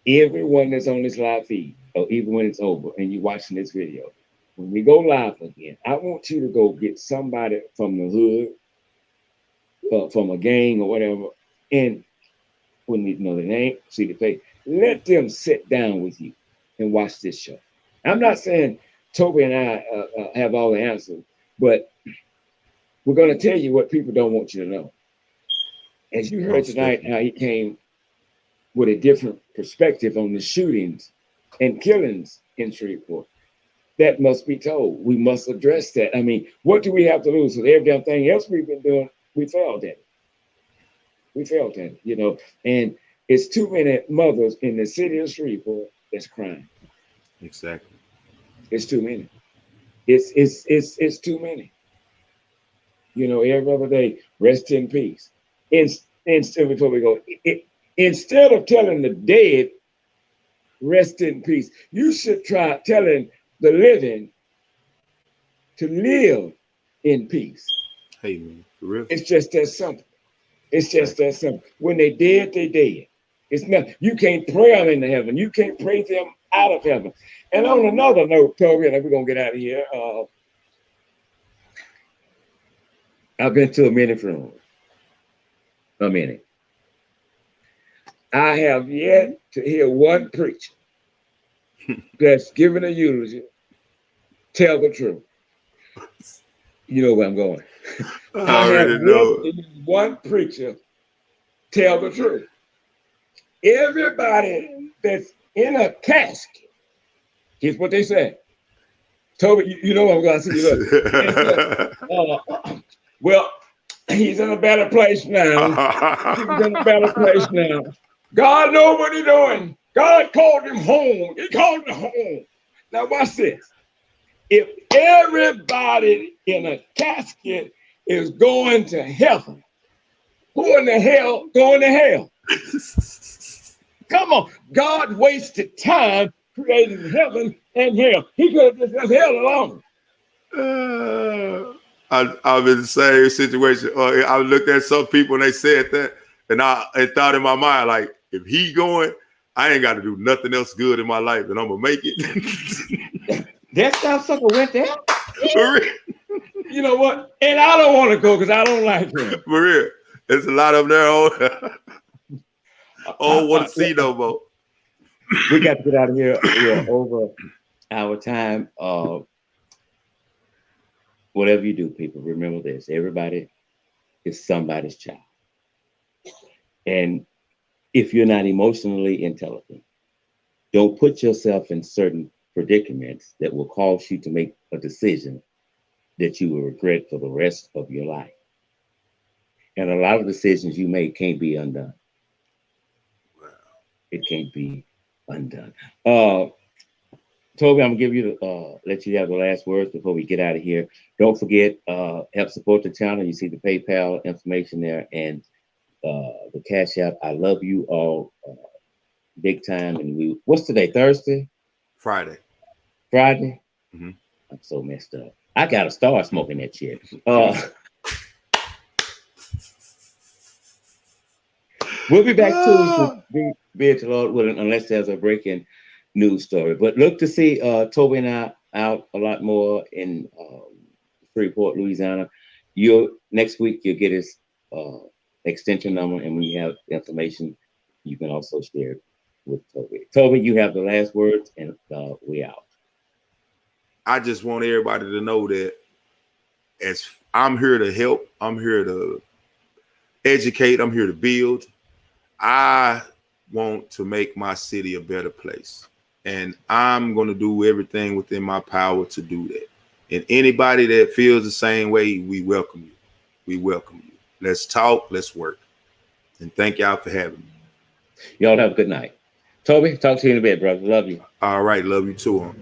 Speaker 3: Everyone that's on this live feed, or even when it's over and you're watching this video, when we go live again, I want you to go get somebody from the hood, from a gang or whatever, and when we know the name, see the face, let them sit down with you and watch this show. I'm not saying Toby and I have all the answers, but we're going to tell you what people don't want you to know. As you heard tonight, how he came with a different perspective on the shootings and killings in Shreveport. That must be told. We must address that. I mean, what do we have to lose? With every damn thing else we've been doing, we failed at it. We failed at it, you know. And it's too many mothers in the city of Shreveport that's crying.
Speaker 2: Exactly.
Speaker 3: It's too many. It's too many. You know, every other day, rest in peace. Instead, before we go, instead of telling the dead, rest in peace, you should try telling the living to live in peace.
Speaker 2: Hey, man, for real.
Speaker 3: It's just that simple. It's just that simple. When they dead, they dead. It's not, you can't pray them into heaven. You can't pray them out of heaven. And on another note, Toby, and we're going to get out of here. I've been to a many funerals. A many. I have yet to hear one preacher that's given a eulogy tell the truth. You know where I'm going. I have yet to hear one preacher tell the truth. Everybody that's in a casket, here's what they say. Toby, you know what I'm going to say. Well, he's in a better place now. He's in a better place now. God knows what he's doing. God called him home. He called him home. Now watch this. If everybody in a casket is going to heaven, who in the hell going to hell? Come on. God wasted time creating heaven and hell. He could have just left hell alone.
Speaker 2: I'm in the same situation. I looked at some people and they said that, and I thought in my mind, like, if he going, I ain't got to do nothing else good in my life, and I'm gonna make it.
Speaker 3: That stuff sucker went there. You know what? And I don't want to go because I don't like him.
Speaker 2: For real, there's a lot of them there. Oh, want to see no more.
Speaker 3: We got to get out of here. We're over our time. Whatever you do, people, remember this. Everybody is somebody's child. And if you're not emotionally intelligent, don't put yourself in certain predicaments that will cause you to make a decision that you will regret for the rest of your life. And a lot of decisions you make can't be undone. Wow. It can't be undone. Toby, I'm gonna give you let you have the last words before we get out of here. Don't forget, help support the channel. You see the PayPal information there and the Cash App. I love you all big time. And what's today? Thursday?
Speaker 2: Friday.
Speaker 3: Friday?
Speaker 2: Mm-hmm.
Speaker 3: I'm so messed up. I gotta start smoking that shit. We'll be back Tuesday, be it the Lord willing, unless there's a breaking news story. But look to see Toby and I out a lot more in Shreveport, Louisiana. Next week you'll get his extension number, and when you have information, you can also share it with Toby. Toby, you have the last words, and we out.
Speaker 2: I just want everybody to know that as I'm here to help, I'm here to educate, I'm here to build. I want to make my city a better place. And I'm going to do everything within my power to do that. And anybody that feels the same way, we welcome you. We welcome you. Let's talk. Let's work. And thank y'all for having me.
Speaker 3: Y'all have a good night. Toby, talk to you in a bit, brother. Love you.
Speaker 2: All right. Love you too.